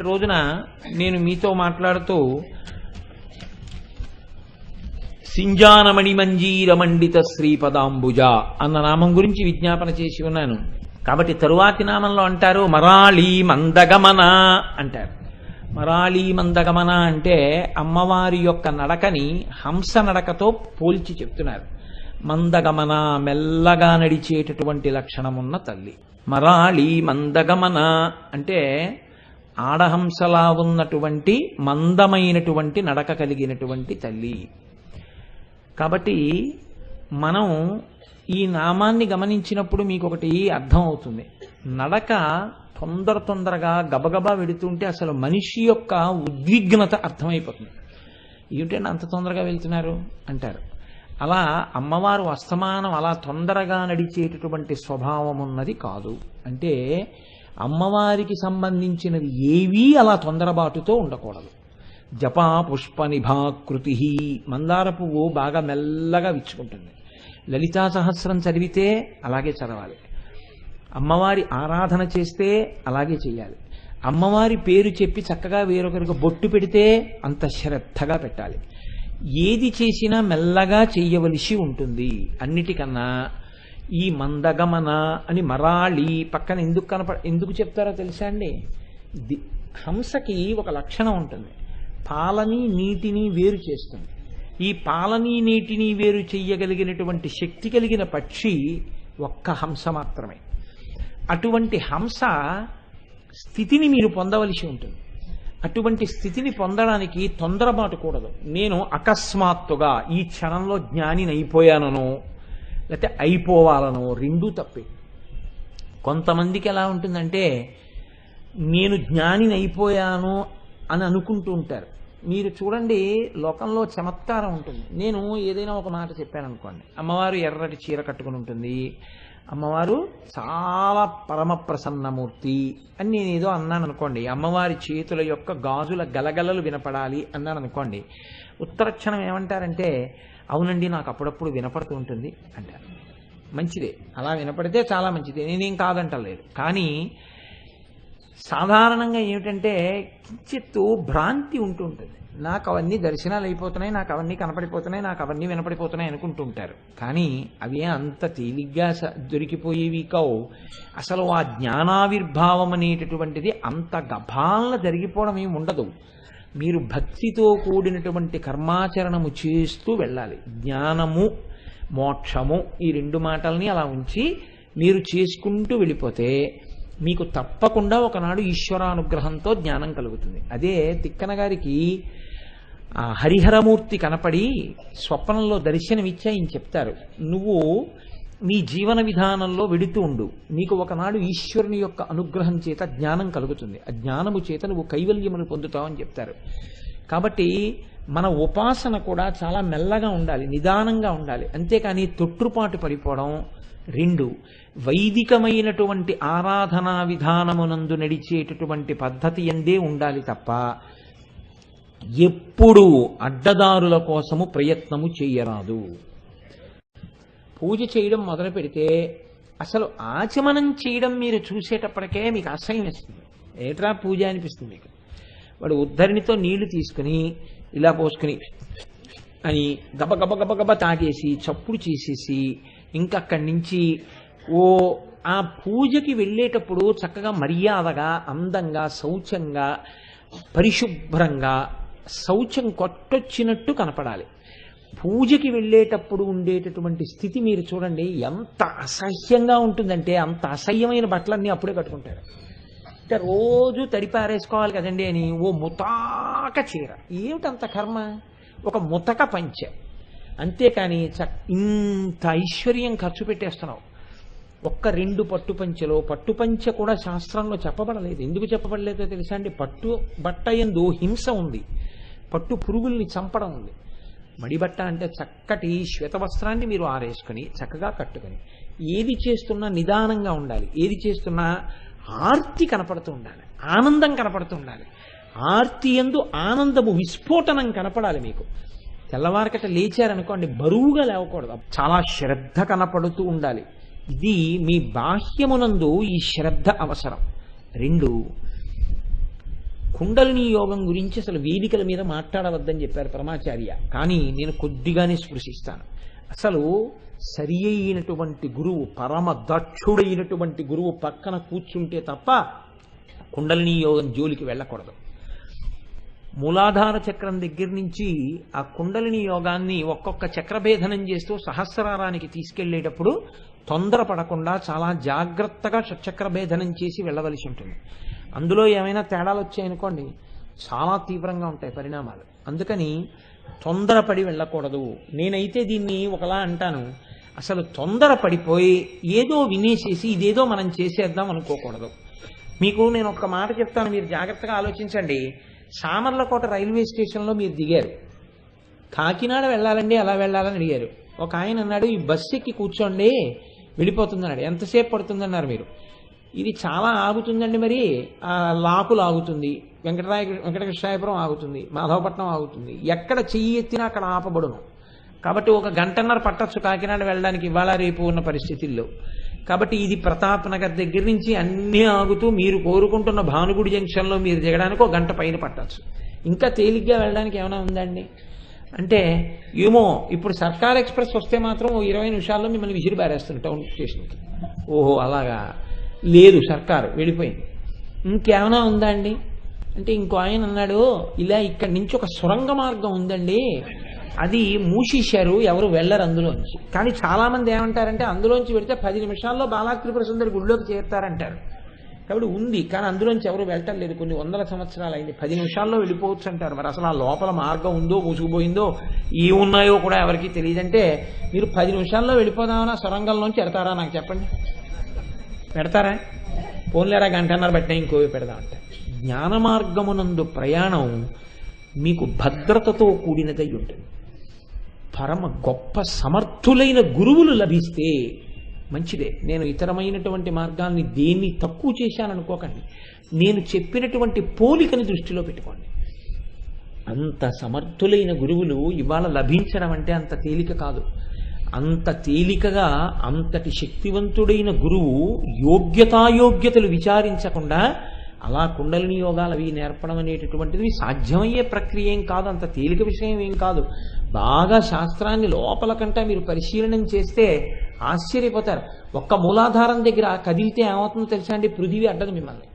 నిన్నటి రోజున నేను మీతో మాట్లాడుతూ సింజానమణి మంజీర మండిత శ్రీపదాంబుజ అన్న నామం గురించి విజ్ఞాపన చేసి ఉన్నాను. కాబట్టి తరువాతి నామంలో అంటారు మరాళీ మందగమన అంటారు. మరాళీ మందగమన అంటే అమ్మవారి యొక్క నడకని హంస నడకతో పోల్చి చెప్తున్నారు. మందగమన, మెల్లగా నడిచేటటువంటి లక్షణమున్న తల్లి. మరాళీ మందగమన అంటే ఆడహంసలా ఉన్నటువంటి మందమైనటువంటి నడక కలిగినటువంటి తల్లి. కాబట్టి మనం ఈ నామాన్ని గమనించినప్పుడు మీకు ఒకటి అర్థం అవుతుంది. నడక తొందరగా గబగబా వెడుతుంటే అసలు మనిషి యొక్క ఉద్విగ్నత అర్థమైపోతుంది. ఏమిటంటే అంత తొందరగా వెళ్తున్నారు అంటారు. అలా అమ్మవారు అస్తమానం అలా తొందరగా నడిచేటటువంటి స్వభావం ఉన్నది కాదు. అంటే అమ్మవారికి సంబంధించినవి ఏవీ అలా తొందరబాటుతో ఉండకూడదు. జపా పుష్ప నిభాకృతి, మందార పువ్వు బాగా మెల్లగా విచ్చుకుంటుంది. లలితా సహస్రం చదివితే అలాగే చదవాలి. అమ్మవారి ఆరాధన చేస్తే అలాగే చేయాలి. అమ్మవారి పేరు చెప్పి చక్కగా వేరొకరికి బొట్టు పెడితే అంత శ్రద్ధగా పెట్టాలి. ఏది చేసినా మెల్లగా చెయ్యవలసి ఉంటుంది. అన్నిటికన్నా ఈ మందగమన అని మరాళి పక్కన ఎందుకు చెప్తారో తెలుసా అండి? హంసకి ఒక లక్షణం ఉంటుంది. పాలని నీటిని వేరు చేస్తుంది. ఈ పాలని నీటిని వేరు చెయ్యగలిగినటువంటి శక్తి కలిగిన పక్షి ఒక్క హంస మాత్రమే. అటువంటి హంస స్థితిని మీరు పొందవలసి ఉంటుంది. అటువంటి స్థితిని పొందడానికి తొందరపాటు కూడదు. నేను అకస్మాత్తుగా ఈ క్షణంలో జ్ఞానిని అయిపోయానో లేకపోతే అయిపోవాలనో రెండూ తప్పే. కొంతమందికి ఎలా ఉంటుందంటే నేను జ్ఞానిని అయిపోయాను అని అనుకుంటూ ఉంటారు. మీరు చూడండి, లోకంలో చమత్కారం ఉంటుంది. నేను ఏదైనా ఒక మాట చెప్పాను అనుకోండి, అమ్మవారు ఎర్రటి చీర కట్టుకుని ఉంటుంది, అమ్మవారు చాలా పరమ ప్రసన్నమూర్తి అని నేను ఏదో అన్నాను అనుకోండి, అమ్మవారి చేతుల యొక్క గాజుల గలగలలు వినపడాలి అన్నాను అనుకోండి, ఉత్తరక్షణం ఏమంటారంటే అవునండి నాకు అప్పుడప్పుడు వినపడుతూ ఉంటుంది అంటారు. మంచిదే, అలా వినపడితే చాలా మంచిదే, నేనేం కాదంటలేదు. కానీ సాధారణంగా ఏమిటంటే కించిత్తు భ్రాంతి ఉంటూ ఉంటుంది. నాకు అవన్నీ దర్శనాలు అయిపోతున్నాయి, నాకు అవన్నీ కనపడిపోతున్నాయి, నాకు అవన్నీ వినపడిపోతున్నాయి అనుకుంటూ ఉంటారు. కానీ అవి అంత తేలిగ్గా దొరికిపోయేవి కావు. అసలు ఆ జ్ఞానావిర్భావం అనేటటువంటిది అంత గభాలన జరిగిపోవడం ఏమి ఉండదు. మీరు భక్తితో కూడినటువంటి కర్మాచరణము చేస్తూ వెళ్ళాలి. జ్ఞానము మోక్షము ఈ రెండు మాటల్ని అలా ఉంచి మీరు చేసుకుంటూ వెళ్ళిపోతే మీకు తప్పకుండా ఒకనాడు ఈశ్వరానుగ్రహంతో జ్ఞానం కలుగుతుంది. అదే తిక్కన గారికి హరిహరమూర్తి కనపడి స్వప్నంలో దర్శనమిచ్చి ఆయన చెప్తారు, నువ్వు నీ జీవన విధానంలో వెడుతూ ఉండు, నీకు ఒకనాడు ఈశ్వరుని యొక్క అనుగ్రహం చేత జ్ఞానం కలుగుతుంది, ఆ జ్ఞానము చేత నువ్వు కైవల్యమును పొందుతావని చెప్తారు. కాబట్టి మన ఉపాసన కూడా చాలా మెల్లగా ఉండాలి, నిదానంగా ఉండాలి. అంతేకాని తొట్టుపాటు పడిపోవడం. రెండు, వైదికమైనటువంటి ఆరాధనా విధానమునందు నడిచేటటువంటి పద్ధతి ఎందే ఉండాలి తప్ప ఎప్పుడూ అడ్డదారుల కోసము ప్రయత్నము చేయరాదు. పూజ చేయడం మొదలు పెడితే అసలు ఆచమనం చేయడం మీరు చూసేటప్పటికే మీకు అసహ్యం ఇస్తుంది. ఏట్రా పూజ అనిపిస్తుంది మీకు. వాడు ఉద్ధరణితో నీళ్లు తీసుకుని ఇలా పోసుకుని అని గబగబ తాగేసి చప్పుడు చేసేసి ఇంకక్కడి నుంచి ఆ పూజకి వెళ్ళేటప్పుడు చక్కగా మర్యాదగా అందంగా శౌచంగా పరిశుభ్రంగా శౌచం కొట్టొచ్చినట్టు కనపడాలి. పూజకి వెళ్ళేటప్పుడు ఉండేటటువంటి స్థితి మీరు చూడండి, ఎంత అసహ్యంగా ఉంటుందంటే అంత అసహ్యమైన బట్టలన్నీ అప్పుడే కట్టుకుంటారు. అంటే రోజు తడిపారేసుకోవాలి కదండి అని ఓ ముతాక చీర, ఏమిటంత కర్మ, ఒక ముతక పంచె. అంతేకాని ఇంత ఐశ్వర్యం ఖర్చు పెట్టేస్తున్నావు. ఒక్క రెండు పట్టుపంచెలో, పట్టుపంచె కూడా శాస్త్రంలో చెప్పబడలేదు. ఎందుకు చెప్పబడలేదో తెలుసా అండి? పట్టు బట్ట యందు హింస ఉంది, పట్టు పురుగుల్ని చంపడం ఉంది. మడిబట్ట అంటే చక్కటి శ్వేతవస్త్రాన్ని మీరు ఆరేసుకుని చక్కగా కట్టుకుని ఏది చేస్తున్నా నిదానంగా ఉండాలి. ఏది చేస్తున్నా ఆర్తి కనపడుతూ ఉండాలి, ఆనందం కనపడుతూ ఉండాలి. ఆర్తి యందు ఆనందము విస్ఫోటనం కనపడాలి మీకు. తెల్లవారకట లేచారనుకోండి, బరువుగా లేవకూడదు, చాలా శ్రద్ధ కనపడుతూ ఉండాలి. ఇది మీ బాహ్యమునందు ఈ శ్రద్ధ అవసరం. రెండు, కుండలిని యోగం గురించి అసలు వేదికల మీద మాట్లాడవద్దని చెప్పారు పరమాచార్య. కానీ నేను కొద్దిగానే స్పృశిస్తాను. అసలు సరి అయినటువంటి గురువు, పరమ దక్షుడైనటువంటి గురువు పక్కన కూర్చుంటే తప్ప కుండలిని యోగం జోలికి వెళ్ళకూడదు. మూలాధార చక్రం దగ్గర నుంచి ఆ కుండలిని యోగాన్ని ఒక్కొక్క చక్రభేదనం చేస్తూ సహస్రారానికి తీసుకెళ్లేటప్పుడు తొందరపడకుండా చాలా జాగ్రత్తగా షట్చక్రభేదనం చేసి వెళ్ళవలసి ఉంటుంది. అందులో ఏమైనా తేడాలు వచ్చాయనుకోండి చాలా తీవ్రంగా ఉంటాయి పరిణామాలు. అందుకని తొందరపడి వెళ్ళకూడదు. నేనైతే దీన్ని ఒకలా అంటాను, అసలు తొందరపడిపోయి ఏదో వినేసేసి ఇదేదో మనం చేసేద్దాం అనుకోకూడదు. మీకు నేను ఒక్క మాట చెప్తాను, మీరు జాగ్రత్తగా ఆలోచించండి. సామర్లకోట రైల్వే స్టేషన్లో మీరు దిగారు, కాకినాడ వెళ్ళాలండి అలా వెళ్ళాలని అడిగారు. ఒక ఆయన అన్నాడు, ఈ బస్సు ఎక్కి కూర్చోండి వెళ్ళిపోతుందన్నాడు. ఎంతసేపు పడుతుందన్నారు మీరు. ఇది చాలా ఆగుతుందండి, మరి ఆ లాకులు ఆగుతుంది, వెంకటకృష్ణాయపురం ఆగుతుంది, మాధవపట్నం ఆగుతుంది, ఎక్కడ చెయ్యి ఎత్తినా అక్కడ ఆపబడును. కాబట్టి 1 గంటన్నర పట్టచ్చు కాకినాడ వెళ్ళడానికి ఇవాళ రేపు ఉన్న పరిస్థితుల్లో. కాబట్టి ఇది ప్రతాప్ నగర్ దగ్గర నుంచి అన్నీ ఆగుతూ మీరు కోరుకుంటున్న భానుగుడి జంక్షన్లో మీరు దిగడానికి 1 గంట పైన పట్టచ్చు. ఇంకా తేలిగ్గా వెళ్ళడానికి ఏమైనా ఉందండి అంటే, ఏమో ఇప్పుడు సర్కార్ ఎక్స్ప్రెస్ వస్తే మాత్రం 20 నిమిషాల్లో మిమ్మల్ని విసిరి పారేస్తుంది టౌన్ స్టేషన్కి. ఓహో అలాగా లేదు, సర్కారు వెళ్ళిపోయింది. ఇంకేమైనా ఉందా అండి అంటే, ఇంకో ఆయన అన్నాడు, ఇలా ఇక్కడి నుంచి ఒక సొరంగ మార్గం ఉందండి, అది మూసేశారు, ఎవరు వెళ్ళరు అందులోంచి. కానీ చాలా మంది ఏమంటారంటే, అందులోంచి వెళితే 10 నిమిషాల్లో బాలాత్రిపుర సుందరి గుడిలోకి చేరుతారంటారు. కాబట్టి ఉంది, కానీ అందులోంచి ఎవరు వెళ్ళటం లేదు. కొన్ని 100 సంవత్సరాలు అయింది, 10 నిమిషాల్లో వెళ్ళిపోవచ్చు అంటారు. మరి అసలు ఆ లోపల మార్గం ఉందో మూసుకుపోయిందో ఏమున్నాయో కూడా ఎవరికి తెలియదంటే, మీరు 10 నిమిషాల్లో వెళ్ళిపోదామన్నా సొరంగంలోంచి ఎడతారా నాకు చెప్పండి, పెడతారా? పోన్లేరా గంటన్నర బట్టినా ఇంకోవి పెడదామంటే. జ్ఞాన మార్గమునందు ప్రయాణం మీకు భద్రతతో కూడినదై ఉంటుంది. పరమ గొప్ప సమర్థులైన గురువులు లభిస్తే మంచిదే. నేను ఇతరమైనటువంటి మార్గాల్ని దేన్ని తక్కువ చేశాననుకోకండి, నేను చెప్పినటువంటి పోలికని దృష్టిలో పెట్టుకోండి. అంత సమర్థులైన గురువులు ఇవాళ లభించడం అంటే అంత తేలిక కాదు. అంత తేలికగా అంతటి శక్తివంతుడైన గురువు యోగ్యతాయోగ్యతలు విచారించకుండా అలా కుండలిని యోగాలు అవి నేర్పడం అనేటటువంటిది సాధ్యమయ్యే ప్రక్రియ ఏం కాదు, అంత తేలిక విషయం ఏం కాదు. బాగా శాస్త్రాన్ని లోపల కంటే మీరు పరిశీలనం చేస్తే ఆశ్చర్యపోతారు. ఒక్క మూలాధారం దగ్గర కదిలితే ఏమవుతుందో తెలుసా అండి, పృథివీ అడ్డదు మిమ్మల్ని,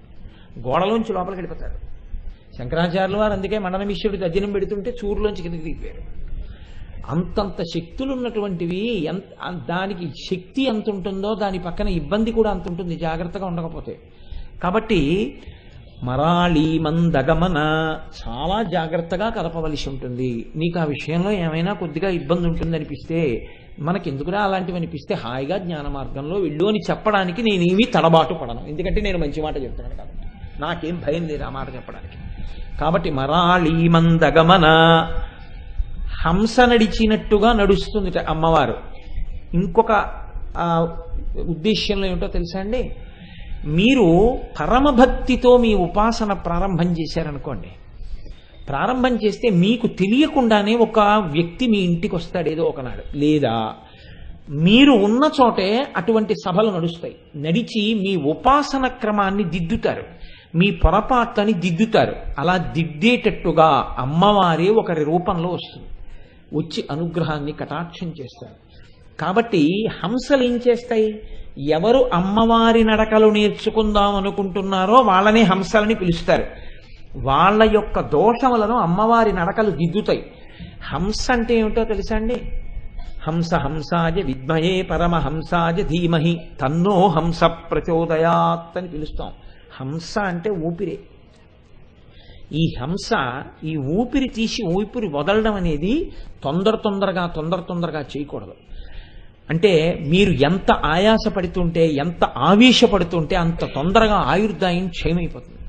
గోడలోంచి లోపలికి వెళ్ళిపోతారు. శంకరాచార్యుల వారు అందుకే మండనమిశ్వరుడు తజ్జనం పెడుతుంటే చూరులోంచి కిందకి దిగిపోయారు. అంతంత శక్తులు ఉన్నటువంటివి, దానికి శక్తి ఎంత ఉంటుందో దాని పక్కన ఇబ్బంది కూడా అంత ఉంటుంది జాగ్రత్తగా ఉండకపోతే. కాబట్టి మరాళి మందగమన చాలా జాగ్రత్తగా కలపవలసి ఉంటుంది. నీకు ఆ విషయంలో ఏమైనా కొద్దిగా ఇబ్బంది ఉంటుందనిపిస్తే, మనకెందుకురా అలాంటివి అనిపిస్తే హాయిగా జ్ఞాన మార్గంలో వెళ్ళు అని చెప్పడానికి నేనేమీ తడబాటు పడను. ఎందుకంటే నేను మంచి మాట చెప్తున్నాను కాబట్టి నాకేం భయం లేదు ఆ మాట చెప్పడానికి. కాబట్టి మరాళి మందగమన, హంస నడిచినట్టుగా నడుస్తుంది అమ్మవారు. ఇంకొక ఉద్దేశ్యంలో ఏమిటో తెలుసా అండి, మీరు పరమభక్తితో మీ ఉపాసన ప్రారంభం చేశారనుకోండి, ప్రారంభం చేస్తే మీకు తెలియకుండానే ఒక వ్యక్తి మీ ఇంటికి వస్తాడు ఏదో ఒకనాడు, లేదా మీరు ఉన్న చోటే అటువంటి సభలు నడుస్తాయి. నడిచి మీ ఉపాసన క్రమాన్ని దిద్దుతారు, మీ పొరపాట్లని దిద్దుతారు. అలా దిద్దేటట్టుగా అమ్మవారే ఒకరి రూపంలో వస్తుంది, వచ్చి అనుగ్రహాన్ని కటాక్షం చేస్తారు. కాబట్టి హంసలు ఏం చేస్తాయి, ఎవరు అమ్మవారి నడకలు నేర్చుకుందాం అనుకుంటున్నారో వాళ్ళని హంసలని పిలుస్తారు. వాళ్ళ యొక్క దోషములను అమ్మవారి నడకలు దిద్దుతాయి. హంస అంటే ఏమిటో తెలుసా అండి, హంస హంసాయ విద్మహే పరమహంసాయ ధీమహి తన్నో హంస ప్రచోదయాత్ అని పిలుస్తాం. హంస అంటే ఊపిరే. ఈ హంస ఈ ఊపిరి తీసి ఊపిరి వదలడం అనేది తొందరగా చేయకూడదు. అంటే మీరు ఎంత ఆయాసపడుతుంటే, ఎంత ఆవేశపడుతుంటే అంత తొందరగా ఆయుర్దాయం క్షయమైపోతుంది.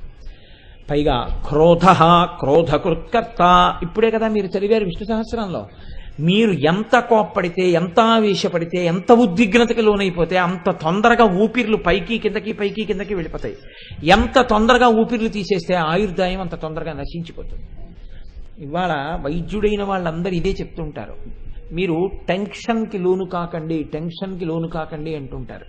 పైగా క్రోధకృత్కర్త, ఇప్పుడే కదా మీరు చదివారు విష్ణు సహస్రంలో. మీరు ఎంత కోప్పడితే, ఎంత ఆవేశపడితే, ఎంత ఉద్విగ్నతకి లోనైపోతే అంత తొందరగా ఊపిర్లు పైకి కిందకి వెళ్ళిపోతాయి. ఎంత తొందరగా ఊపిర్లు తీసేస్తే ఆయుర్దాయం అంత తొందరగా నశించిపోతుంది. ఇవాళ వైద్యుడైన వాళ్ళందరూ ఇదే చెప్తుంటారు, మీరు టెన్షన్కి లోను కాకండి అంటుంటారు.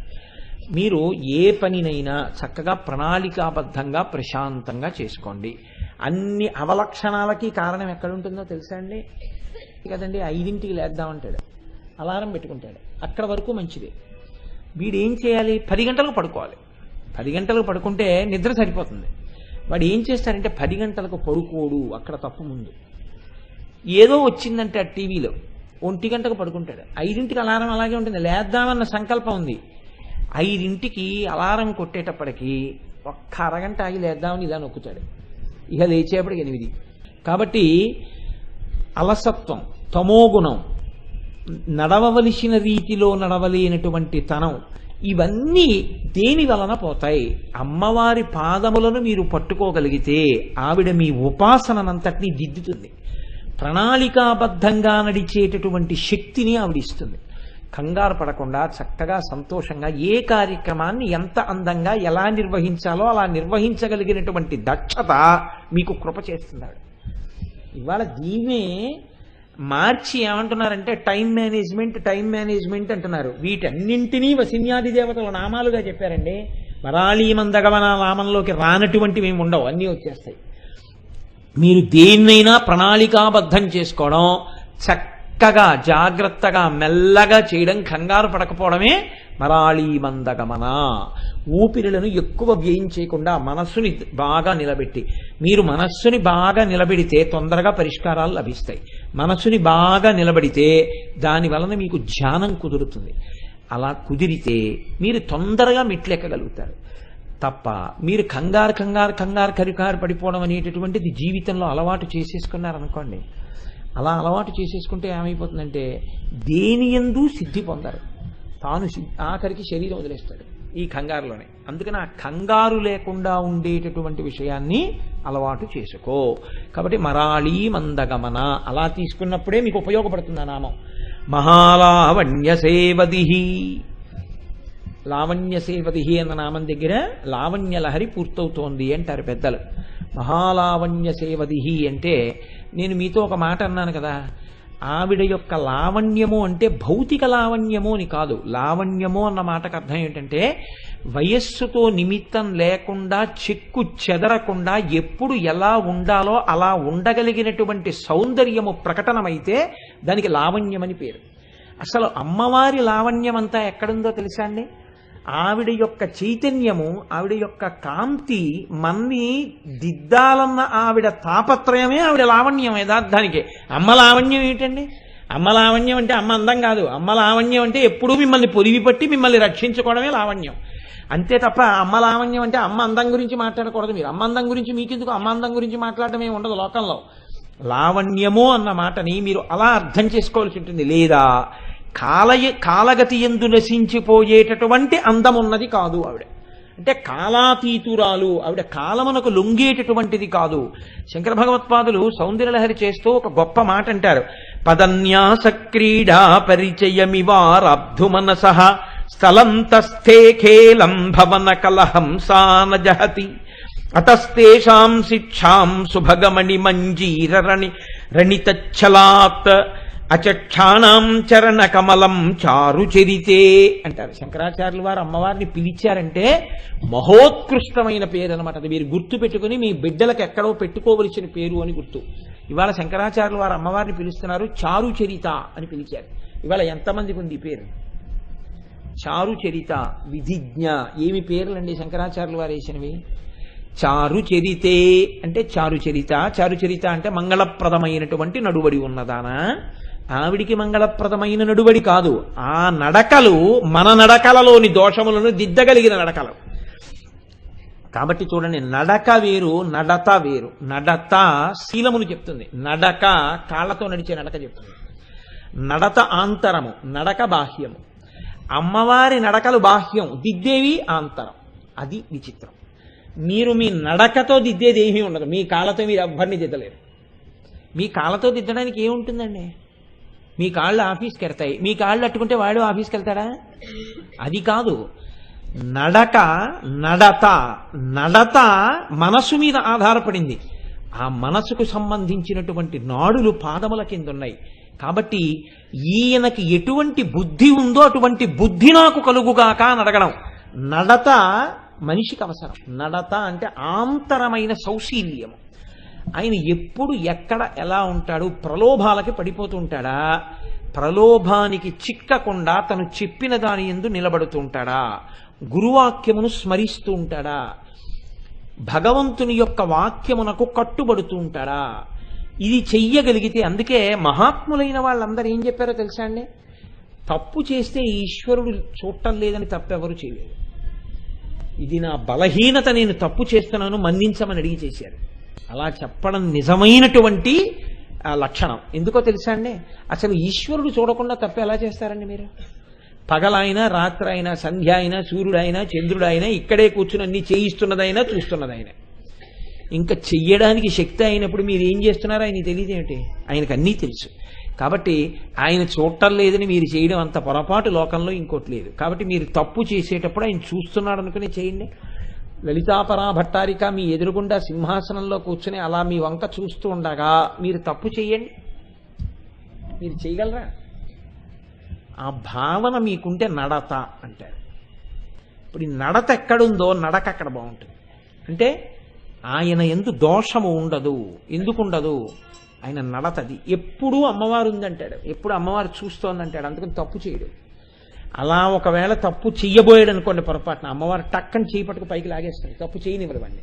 మీరు ఏ పనినైనా చక్కగా ప్రణాళికాబద్ధంగా ప్రశాంతంగా చేసుకోండి. అన్ని అవలక్షణాలకి కారణం ఎక్కడుంటుందో తెలుసా అండి? కదండి, 5ంటికి లేద్దామంటాడు, అలారం పెట్టుకుంటాడు, అక్కడ వరకు మంచిది. వీడు ఏం చేయాలి? 10 గంటలకు పడుకోవాలి. 10 గంటలకు పడుకుంటే నిద్ర సరిపోతుంది. వాడు ఏం చేస్తాడంటే 10 గంటలకు పడుకోడు, అక్కడ తప్పు ముందు. ఏదో వచ్చిందంటే ఆ టీవీలో 1 గంటకు పడుకుంటాడు. 5ంటికి అలారం అలాగే ఉంటుంది, లేద్దామన్న సంకల్పం ఉంది. 5ంటికి అలారం కొట్టేటప్పటికి ఒక్క అరగంట ఆగి లేద్దామని ఇలా నొక్కుతాడు, ఇక లేచేపటికి 8. కాబట్టి అలసత్వం, తమోగుణం, నడవవలసిన రీతిలో నడవలేనటువంటి తనం, ఇవన్నీ దేని వలన పోతాయి? అమ్మవారి పాదములను మీరు పట్టుకోగలిగితే ఆవిడ మీ ఉపాసనంతటినీ దిద్దుతుంది. ప్రణాళికాబద్ధంగా నడిచేటటువంటి శక్తిని ఆవిడిస్తుంది. కంగారు పడకుండా చక్కగా సంతోషంగా ఏ కార్యక్రమాన్ని ఎంత అందంగా ఎలా నిర్వహించాలో అలా నిర్వహించగలిగినటువంటి దక్షత మీకు కృప చేస్తున్నాడు. ఇవాళ దీన్నే మార్చి ఏమంటున్నారంటే టైం మేనేజ్మెంట్ అంటున్నారు. వీటన్నింటినీ వసిన్యాది దేవతల నామాలుగా చెప్పారండి. వరాళీ మందగమన నామంలోకి రానటువంటివి ఏమి ఉండవు, అన్నీ వచ్చేస్తాయి. మీరు దేన్నైనా ప్రణాళికాబద్ధం చేసుకోవడం, చక్కగా జాగ్రత్తగా మెల్లగా చేయడం, కంగారు పడకపోవడమే వరాళీ మందగమన. ఊపిరులను ఎక్కువ వ్యయం చేయకుండా మనస్సుని బాగా నిలబెట్టి, మీరు మనస్సుని బాగా నిలబెడితే తొందరగా పరిష్కారాలు లభిస్తాయి. మనస్సుని బాగా నిలబడితే దాని వలన మీకు ధ్యానం కుదురుతుంది. అలా కుదిరితే మీరు తొందరగా మెట్లెక్కగలుగుతారు. తప్ప మీరు కంగారు పడిపోవడం అనేటటువంటిది జీవితంలో అలవాటు చేసేసుకున్నారనుకోండి, అలా అలవాటు చేసేసుకుంటే ఏమైపోతుందంటే దేనియందు సిద్ధి పొందరు. తాను ఆఖరికి శరీరం వదిలేస్తాడు ఈ కంగారులోనే. అందుకని ఆ కంగారు లేకుండా ఉండేటటువంటి విషయాన్ని అలవాటు చేసుకో. కాబట్టి మరాళీ మందగమన అలా తీసుకున్నప్పుడే మీకు ఉపయోగపడుతుంది ఆ నామం. మహాలావణ్య సేవదిహి, లావణ్య సేవదిహి అన్న నామం దగ్గర లావణ్య లహరి పూర్తవుతోంది అంటారు పెద్దలు. మహాలావణ్య సేవదిహి అంటే నేను మీతో ఒక మాట అన్నాను కదా, ఆవిడ యొక్క లావణ్యము అంటే భౌతిక లావణ్యము అని కాదు. లావణ్యము అన్న మాటకు అర్థం ఏంటంటే వయస్సుతో నిమిత్తం లేకుండా, చెక్కు చెదరకుండా ఎప్పుడు ఎలా ఉండాలో అలా ఉండగలిగినటువంటి సౌందర్యము ప్రకటనమైతే దానికి లావణ్యమని పేరు. అసలు అమ్మవారి లావణ్యం అంతా ఎక్కడుందో తెలుసా అండి? ఆవిడ యొక్క చైతన్యము, ఆవిడ యొక్క కాంతి మన్ని దిద్దాలన్న ఆవిడ తాపత్రయమే ఆవిడ లావణ్యం. యథార్థానికి అమ్మ లావణ్యం ఏంటండి? అమ్మ లావణ్యం అంటే అమ్మ అందం కాదు. అమ్మ లావణ్యం అంటే ఎప్పుడూ మిమ్మల్ని పొదివి పట్టి మిమ్మల్ని రక్షించుకోవడమే లావణ్యం. అంతే తప్ప అమ్మ లావణ్యం అంటే అమ్మ అందం గురించి మాట్లాడకూడదు. మీరు అమ్మ అందం గురించి మీకెందుకు? అమ్మ అందం గురించి మాట్లాడటం ఏమి ఉండదు లోకంలో. లావణ్యము అన్న మాటని మీరు అలా అర్థం చేసుకోవాల్సి ఉంటుంది. లేదా కాలగతి ఎందు నశించిపోయేటటువంటి అందం ఉన్నది కాదు ఆవిడ. అంటే కాలాతీతురాలు ఆవిడ, కాలమునకు లొంగేటటువంటిది కాదు. శంకర భగవత్పాదులు సౌందర్యలహరి చేస్తూ ఒక గొప్ప మాట అంటారు. పదన్యాస క్రీడా పరిచయమివారబ్ధు మనసః స్థలంతస్థే ఖేలం భవన కలహంసాన జహతి అతస్తేషాం శిక్షాం సుభగమణి మంజీరరణి రణితచ్చలాత్ అచక్షాణం చరణ కమలం చారు చరితే అంటారు. శంకరాచార్యుల వారు అమ్మవారిని పిలిచారంటే మహోత్కృష్టమైన పేరు అనమాట. అది మీరు గుర్తు పెట్టుకుని మీ బిడ్డలకు ఎక్కడో పెట్టుకోవలసిన పేరు అని గుర్తు. ఇవాళ శంకరాచార్యుల వారు అమ్మవారిని పిలుస్తున్నారు చారు చరిత అని పిలిచారు. ఇవాళ ఎంతమందికి ఉంది ఈ పేరు? చారు చరిత, విధిజ్ఞ, ఏమి పేర్లండి శంకరాచార్యుల వారు వేసినవి? చారు చరితే అంటే చారుచరిత. చారుచరిత అంటే మంగళప్రదమైనటువంటి నడువడి ఉన్నదానా? ఆవిడికి మంగళప్రదమైన నడువడి కాదు, ఆ నడకలు మన నడకలలోని దోషములను దిద్దగలిగిన నడకలు. కాబట్టి చూడండి, నడక వేరు, నడత వేరు. నడత శీలమును చెప్తుంది, నడక కాళ్లతో నడిచే నడక చెప్తుంది. నడత ఆంతరము, నడక బాహ్యము. అమ్మవారి నడకలు బాహ్యం, దిద్దేవి ఆంతరం. అది విచిత్రం. మీరు మీ నడకతో దిద్దేది ఏమీ ఉండదు. మీ కాళ్ళతో మీరు ఎవ్వరిని దిద్దలేరు. మీ కాళ్ళతో దిద్దడానికి ఏముంటుందండి? మీ కాళ్ళు ఆఫీస్కి వెళ్తాయి, మీ కాళ్ళు అట్టుకుంటే వాడు ఆఫీస్కి వెళ్తాడా? అది కాదు. నడక, నడత, నడత మనసు మీద ఆధారపడింది. ఆ మనసుకు సంబంధించినటువంటి నాడులు పాదముల కింద ఉన్నాయి. కాబట్టి ఈయనకి ఎటువంటి బుద్ధి ఉందో అటువంటి బుద్ధి నాకు కలుగుగాక అని అడగడం. నడత మనిషికి అవసరం. నడత అంటే ఆంతరమైన సౌశీల్యము. ఆయన ఎప్పుడు ఎక్కడ ఎలా ఉంటాడు? ప్రలోభాలకి పడిపోతూ ఉంటాడా? ప్రలోభానికి చిక్కకుండా తను చెప్పిన దాని యందు నిలబడుతూ ఉంటాడా? గురువాక్యమును స్మరిస్తూ ఉంటాడా? భగవంతుని యొక్క వాక్యమునకు కట్టుబడుతూ ఉంటాడా? ఇది చెయ్యగలిగితే, అందుకే మహాత్ములైన వాళ్ళందరూ ఏం చెప్పారో తెలుసా అండి? తప్పు చేస్తే ఈశ్వరుడు చూడటం లేదని తప్పెవరు చేయలేదు. ఇది నా బలహీనత, నేను తప్పు చేస్తున్నాను, మన్నించమని అడిగి చేశారు. అలా చెప్పడం నిజమైనటువంటి లక్షణం. ఎందుకో తెలుసా అండి? అసలు ఈశ్వరుడు చూడకుండా తప్పు ఎలా చేస్తారండి మీరు? పగలైనా రాత్రి అయినా సంధ్య అయినా సూర్యుడైనా చంద్రుడైనా ఇక్కడే కూర్చుని అన్ని చేయిస్తున్నదైనా చూస్తున్నదైనా, ఇంకా చెయ్యడానికి శక్తి అయినప్పుడు మీరు ఏం చేస్తున్నారో ఆయనకి తెలియదేమిటి? ఆయనకు అన్నీ తెలుసు. కాబట్టి ఆయన చూడటం లేదని మీరు చేయడం అంత పొరపాటు లోకంలో ఇంకోటి లేదు. కాబట్టి మీరు తప్పు చేసేటప్పుడు ఆయన చూస్తున్నాడు అనుకుని చేయండి. లలితాపరా భట్టారిక మీ ఎదురుగుండా సింహాసనంలో కూర్చుని అలా మీ వంక చూస్తూ ఉండగా మీరు తప్పు చేయండి. మీరు చేయగలరా? ఆ భావన మీకుంటే నడత అంటారు. ఇప్పుడు ఈ నడత ఎక్కడుందో నడక అక్కడ బాగుంటుంది. అంటే ఆయన యందు దోషము ఉండదు. ఎందుకు ఉండదు? ఆయన నడతది. ఎప్పుడూ అమ్మవారు ఉందంటాడు, ఎప్పుడు అమ్మవారు చూస్తోందంటాడు. అందుకని తప్పు చేయడు. అలా ఒకవేళ తప్పు చెయ్యబోయాడు అనుకోండి పొరపాటున, అమ్మవారు టక్కని చేయి పట్టుకు పైకి లాగేస్తుంది, తప్పు చేయనివ్వడండి.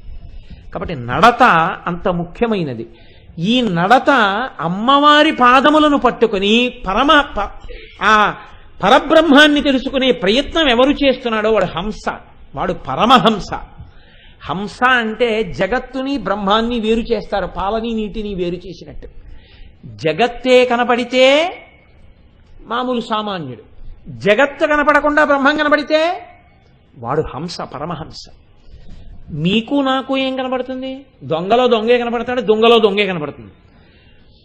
కాబట్టి నడత అంత ముఖ్యమైనది. ఈ నడత అమ్మవారి పాదములను పట్టుకుని ఆ పరబ్రహ్మాన్ని తెలుసుకునే ప్రయత్నం ఎవరు చేస్తున్నాడో వాడు హంస, వాడు పరమహంస. హంస అంటే జగత్తుని బ్రహ్మాన్ని వేరు చేస్తారు, పాలని నీటిని వేరు చేసినట్టు. జగత్తే కనపడితే మామూలు సామాన్యుడు, జగత్తు కనపడకుండా బ్రహ్మం కనపడితే వాడు హంస, పరమహంస. మీకు నాకు ఏం కనపడుతుంది? దొంగలో దొంగే కనపడతాడు, దొంగలో దొంగే కనపడుతుంది.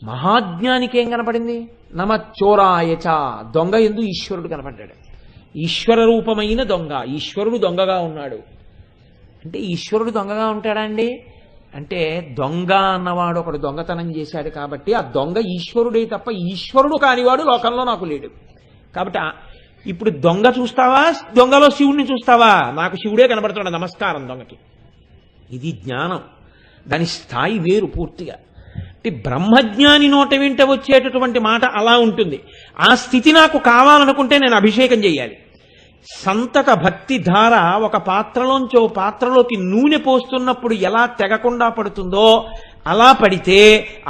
మహాజ్ఞానికి ఏం కనపడింది? నమచ్చోరాయచ, దొంగ ఎందు ఈశ్వరుడు కనపడ్డాడు. ఈశ్వర రూపమైన దొంగ, ఈశ్వరుడు దొంగగా ఉన్నాడు. అంటే ఈశ్వరుడు దొంగగా ఉంటాడా అండి? అంటే దొంగ అన్నవాడు ఒకడు దొంగతనం చేశాడు కాబట్టి ఆ దొంగ ఈశ్వరుడే తప్ప ఈశ్వరుడు కానివాడు లోకంలో నాకు లేడు. కాబట్టి ఇప్పుడు దొంగ చూస్తావా, దొంగలో శివుడిని చూస్తావా? నాకు శివుడే కనబడుతున్నాడు, నమస్కారం దొంగకి. ఇది జ్ఞానం, దాని స్థాయి వేరు పూర్తిగా. అంటే బ్రహ్మజ్ఞాని నోట వెంట వచ్చేటటువంటి మాట అలా ఉంటుంది. ఆ స్థితి నాకు కావాలనుకుంటే నేను అభిషేకం చేయాలి. సంతత భక్తి ధార ఒక పాత్రలోంచి ఓ పాత్రలోకి నూనె పోస్తున్నప్పుడు ఎలా తెగకుండా పడుతుందో అలా పడితే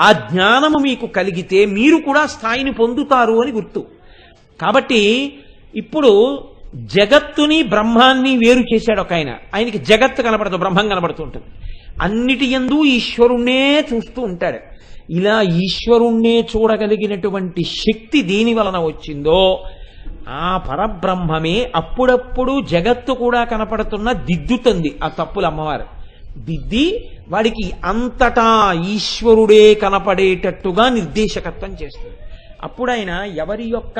ఆ జ్ఞానము మీకు కలిగితే మీరు కూడా స్థాయిని పొందుతారు అని గుర్తు. కాబట్టి ఇప్పుడు జగత్తుని బ్రహ్మాన్ని వేరు చేశాడు ఒక ఆయన. ఆయనకి జగత్తు కనపడదు, బ్రహ్మం కనపడుతూ ఉంటుంది. అన్నిటి యందు ఈశ్వరుణ్ణే చూస్తూ ఉంటాడు. ఇలా ఈశ్వరుణ్ణే చూడగలిగినటువంటి శక్తి దేని వలన వచ్చిందో ఆ పరబ్రహ్మమే అప్పుడప్పుడు జగత్తు కూడా కనపడుతున్న దిద్దుతుంది. ఆ తప్పులు అమ్మవారు దిద్ది వాడికి అంతటా ఈశ్వరుడే కనపడేటట్టుగా నిర్దేశకత్వం చేస్తుంది. అప్పుడు ఆయన ఎవరి యొక్క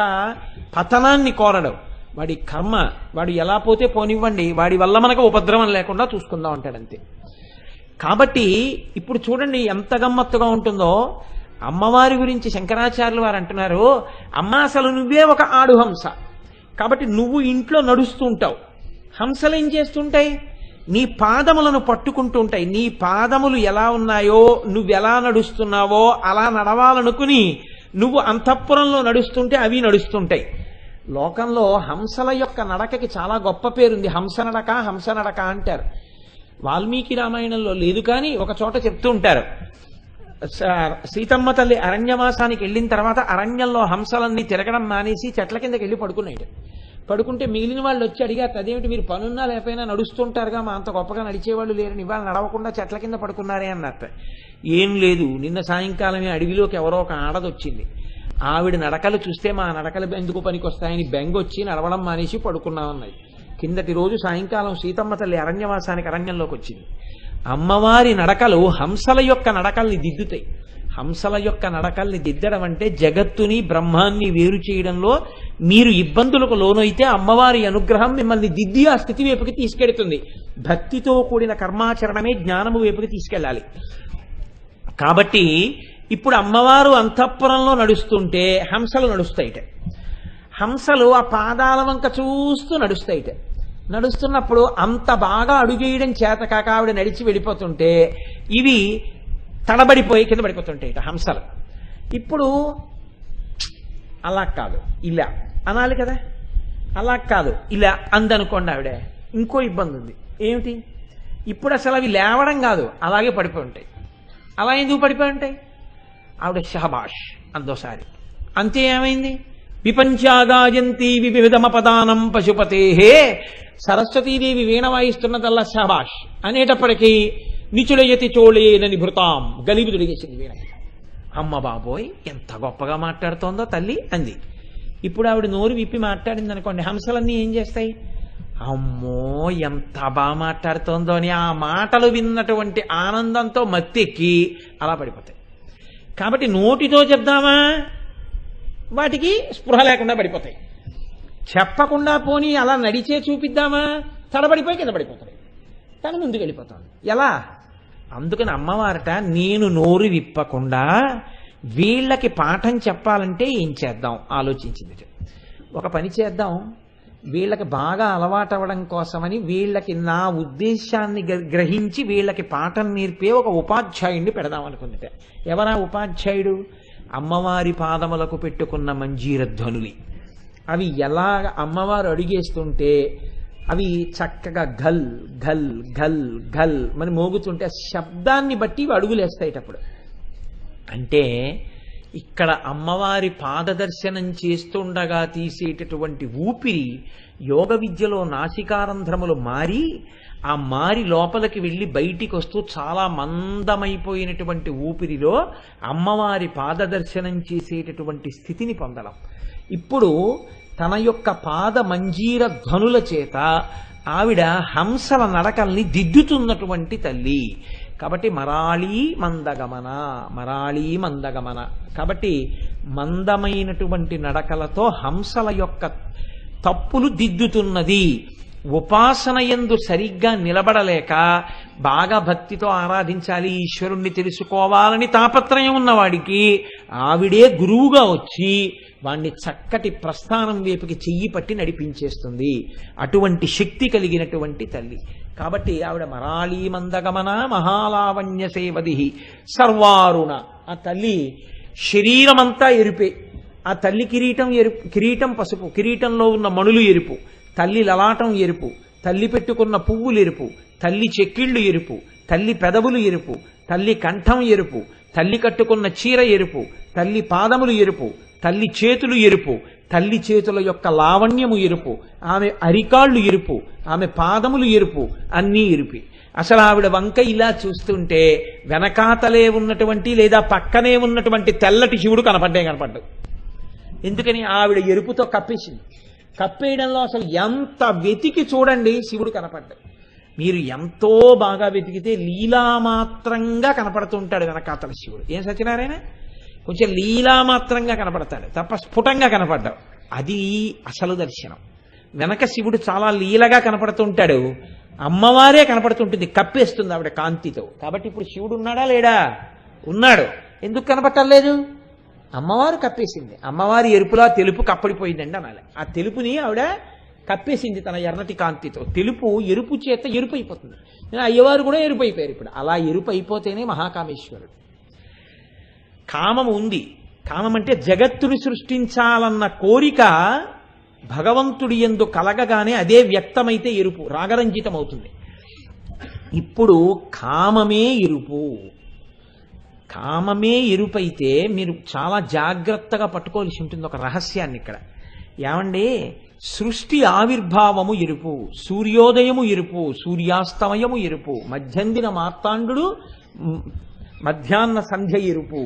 పతనాన్ని కోరడం, వాడి కర్మ, వాడు ఎలా పోతే పోనివ్వండి, వాడి వల్ల మనకు ఉపద్రవం లేకుండా చూసుకుందాం అంటాడంతే. కాబట్టి ఇప్పుడు చూడండి ఎంత గమ్మత్తుగా ఉంటుందో. అమ్మవారి గురించి శంకరాచార్యులు వారు అంటున్నారు, అమ్మ అసలు నువ్వే ఒక ఆడు హంస. కాబట్టి నువ్వు ఇంట్లో నడుస్తూ ఉంటావు, హంసలు ఏం చేస్తుంటాయి? నీ పాదములను పట్టుకుంటూ ఉంటాయి. నీ పాదములు ఎలా ఉన్నాయో, నువ్వెలా నడుస్తున్నావో అలా నడవాలనుకుని నువ్వు అంతఃపురంలో నడుస్తుంటే అవి నడుస్తుంటాయి. లోకంలో హంసల యొక్క నడకకి చాలా గొప్ప పేరుంది. హంస నడక, హంస నడక అంటారు. వాల్మీకి రామాయణంలో లేదు కానీ ఒక చోట చెప్తూ ఉంటారు. సీతమ్మ తల్లి అరణ్యవాసానికి వెళ్ళిన తర్వాత అరణ్యంలో హంసలన్నీ తిరగడం మానేసి చెట్ల కిందకి వెళ్ళి పడుకున్నాడు. పడుకుంటే మిగిలిన వాళ్ళు వచ్చి అడిగారు, అదేమిటి మీరు పనున్నా లేకపోయినా నడుస్తుంటారుగా, మా అంత గొప్పగా నడిచేవాళ్ళు లేరని ఇవాళ నడవకుండా చెట్ల కింద పడుకున్నారే అన్నట్టు. ఏం లేదు, నిన్న సాయంకాలమే అడవిలోకి ఎవరో ఒక ఆడదొచ్చింది. ఆవిడ నడకలు చూస్తే మా నడకలు ఎందుకు పనికొస్తాయని బెంగొచ్చి నడవడం మానేసి పడుకున్నామన్నది. కిందటి రోజు సాయంకాలం సీతమ్మ తల్లి అరణ్యవాసానికి అరణ్యంలోకి వచ్చింది. అమ్మవారి నడకలు హంసల యొక్క నడకల్ని దిద్దుతాయి. హంసల యొక్క నడకల్ని దిద్దడం అంటే జగత్తుని బ్రహ్మాన్ని వేరు చేయడంలో మీరు ఇబ్బందులకు లోనైతే అమ్మవారి అనుగ్రహం మిమ్మల్ని దిద్ది ఆ స్థితి వైపుకి తీసుకెడుతుంది. భక్తితో కూడిన కర్మాచరణమే జ్ఞానము వైపుకి తీసుకెళ్ళాలి. కాబట్టి ఇప్పుడు అమ్మవారు అంతఃపురంలో నడుస్తుంటే హంసలు నడుస్తాయిట. హంసలు ఆ పాదాల వంక చూస్తూ నడుస్తాయిట. నడుస్తున్నప్పుడు అంత బాగా అడుగేయడం చేత కాక ఆవిడ నడిచి వెళ్ళిపోతుంటే ఇవి తడబడిపోయి కింద పడిపోతుంటాయి హంసలు. ఇప్పుడు అలా కాదు ఇలా అనాలి కదా, అలా కాదు ఇలా అందనుకోండి ఆవిడ, ఇంకో ఇబ్బంది ఉంది. ఏమిటి? ఇప్పుడు అసలు అవి లేవడం కాదు, అలాగే పడిపోయి ఉంటాయి. అలా ఎందుకు పడిపోయి ఉంటాయి? ఆవిడ షహబాష్ అందోసారి. అంతే ఏమైంది? విపంచాగాయంతి వివిధమపదానం పశుపతే, సరస్వతీదేవి వీణ వాయిస్తున్నదల్లా షహబాష్ అనేటప్పటికీ నిచులయతి చోళేనని భృతాం గలీబు తొడిగేసింది వీణ. అమ్మ బాబోయ్ ఎంత గొప్పగా మాట్లాడుతోందో తల్లి అంది. ఇప్పుడు ఆవిడ నోరు విప్పి మాట్లాడింది అనుకోండి, హంసలన్నీ ఏం చేస్తాయి? అమ్మో ఎంత బాగా మాట్లాడుతోందో అని ఆ మాటలు విన్నటువంటి ఆనందంతో మత్తెక్కి అలా పడిపోతాయి. కాబట్టి నోటితో చెప్దామా, వాటికి స్పృహ లేకుండా పడిపోతాయి. చెప్పకుండా పోనీ అలా నడిచే చూపిద్దామా, తడబడిపోయి కింద పడిపోతాయి. తను ముందుకు వెళ్ళిపోతాను. ఎలా? అందుకని అమ్మవారట నేను నోరు విప్పకుండా వీళ్ళకి పాఠం చెప్పాలంటే ఏం చేద్దాం ఆలోచించింది. ఒక పని చేద్దాం, వీళ్ళకి బాగా అలవాటు అవ్వడం కోసమని వీళ్ళకి నా ఉద్దేశాన్ని గ్రహించి వీళ్ళకి పాఠం నేర్పే ఒక ఉపాధ్యాయుడిని పెడదాం అనుకుందిట. ఎవరా ఉపాధ్యాయుడు? అమ్మవారి పాదములకు పెట్టుకున్న మంజీర ధ్వనులి. అవి ఎలాగ అమ్మవారు అడిగేస్తుంటే అవి చక్కగా ఘల్ ఘల్ ఘల్ ఘల్ అని మోగుతుంటే శబ్దాన్ని బట్టి అడుగులేస్తాయిటప్పుడు. అంటే ఇక్కడ అమ్మవారి పాదదర్శనం చేస్తుండగా తీసేటటువంటి ఊపిరి యోగ విద్యలో నాసికారంధ్రములు మారి ఆ మారి లోపలికి వెళ్ళి బయటికి వస్తూ చాలా మందమైపోయినటువంటి ఊపిరిలో అమ్మవారి పాదదర్శనం చేసేటటువంటి స్థితిని పొందడం. ఇప్పుడు తన యొక్క పాద మంజీర ధ్వనుల చేత ఆవిడ హంసల నడకల్ని దిద్దుతున్నటువంటి తల్లి. కాబట్టి మరాళీ మందగమన, మరాళీ మందగమన. కాబట్టి మందమైనటువంటి నడకలతో హంసల యొక్క తప్పులు దిద్దుతున్నది. ఉపాసన యందు సరిగ్గా నిలబడలేక బాగా భక్తితో ఆరాధించాలి, ఈశ్వరుణ్ణి తెలుసుకోవాలని తాపత్రయం ఉన్నవాడికి ఆవిడే గురువుగా వచ్చి వాణ్ణి చక్కటి ప్రస్థానం వైపుకి చెయ్యి పట్టి నడిపించేస్తుంది. అటువంటి శక్తి కలిగినటువంటి తల్లి. కాబట్టి ఆవిడ మరాళీ మందగమన మహాలావణ్య సేవది సర్వారుణ. ఆ తల్లి శరీరమంతా ఎరుపే. ఆ తల్లి కిరీటం పసుపు, కిరీటంలో ఉన్న మణులు ఎరుపు, తల్లి లలాటం ఎరుపు, తల్లి పెట్టుకున్న పువ్వులు ఎరుపు, తల్లి చెక్కిళ్ళు ఎరుపు, తల్లి పెదవులు ఎరుపు, తల్లి కంఠం ఎరుపు, తల్లి కట్టుకున్న చీర ఎరుపు, తల్లి పాదములు ఎరుపు, తల్లి చేతులు ఎరుపు, తల్లి చేతుల యొక్క లావణ్యము ఎరుపు, ఆమె అరికాళ్ళు ఎరుపు, ఆమె పాదములు ఎరుపు, అన్నీ ఎరుపి. అసలు ఆవిడ వంక ఇలా చూస్తుంటే వెనకాతలే ఉన్నటువంటి లేదా పక్కనే ఉన్నటువంటి తెల్లటి శివుడు కనపడ్డాడు. ఎందుకని? ఆవిడ ఎరుపుతో కప్పేసింది. కప్పేయడంలో అసలు ఎంత వెతికి చూడండి శివుడు కనపడ్డాడు. మీరు ఎంతో బాగా వెతికితే లీలామాత్రంగా కనపడుతుంటాడు వెనకాతల శివుడు. ఏం సత్యనారాయణ? కొంచెం లీలామాత్రంగా కనపడతాడు తప్ప స్ఫుటంగా కనపడ్డావు. అది అసలు దర్శనం. వెనక శివుడు చాలా లీలగా కనపడుతుంటాడు, అమ్మవారే కనపడుతుంటుంది, కప్పేస్తుంది ఆవిడ కాంతితో. కాబట్టి ఇప్పుడు శివుడు ఉన్నాడా లేడా? ఉన్నాడు. ఎందుకు కనపట్టలేదు? అమ్మవారు కప్పేసింది. అమ్మవారి ఎరుపులా తెలుపు కప్పడిపోయిందండి అనాలి. ఆ తెలుపుని ఆవిడ కప్పేసింది తన ఎర్రటి కాంతితో. తెలుపు ఎరుపు చేత ఎరుపు అయిపోతుంది. అయ్యవారు కూడా ఎరుపు అయిపోయారు ఇప్పుడు. అలా ఎరుపు అయిపోతేనే మహాకామేశ్వరుడు. కామం ఉంది. కామం అంటే జగత్తుని సృష్టించాలన్న కోరిక భగవంతుడి యందు కలగగానే అదే వ్యక్తమైతే ఎరుపు రాగరంజితం అవుతుంది. ఇప్పుడు కామమే ఎరుపు. కామమే ఎరుపైతే మీరు చాలా జాగ్రత్తగా పట్టుకోవాల్సి ఉంటుంది ఒక రహస్యాన్ని ఇక్కడ. ఏమండి? సృష్టి ఆవిర్భావము ఎరుపు, సూర్యోదయము ఎరుపు, సూర్యాస్తమయము ఎరుపు, మధ్యందిన మార్తాండు మధ్యాహ్న సంధ్య ఎరుపు.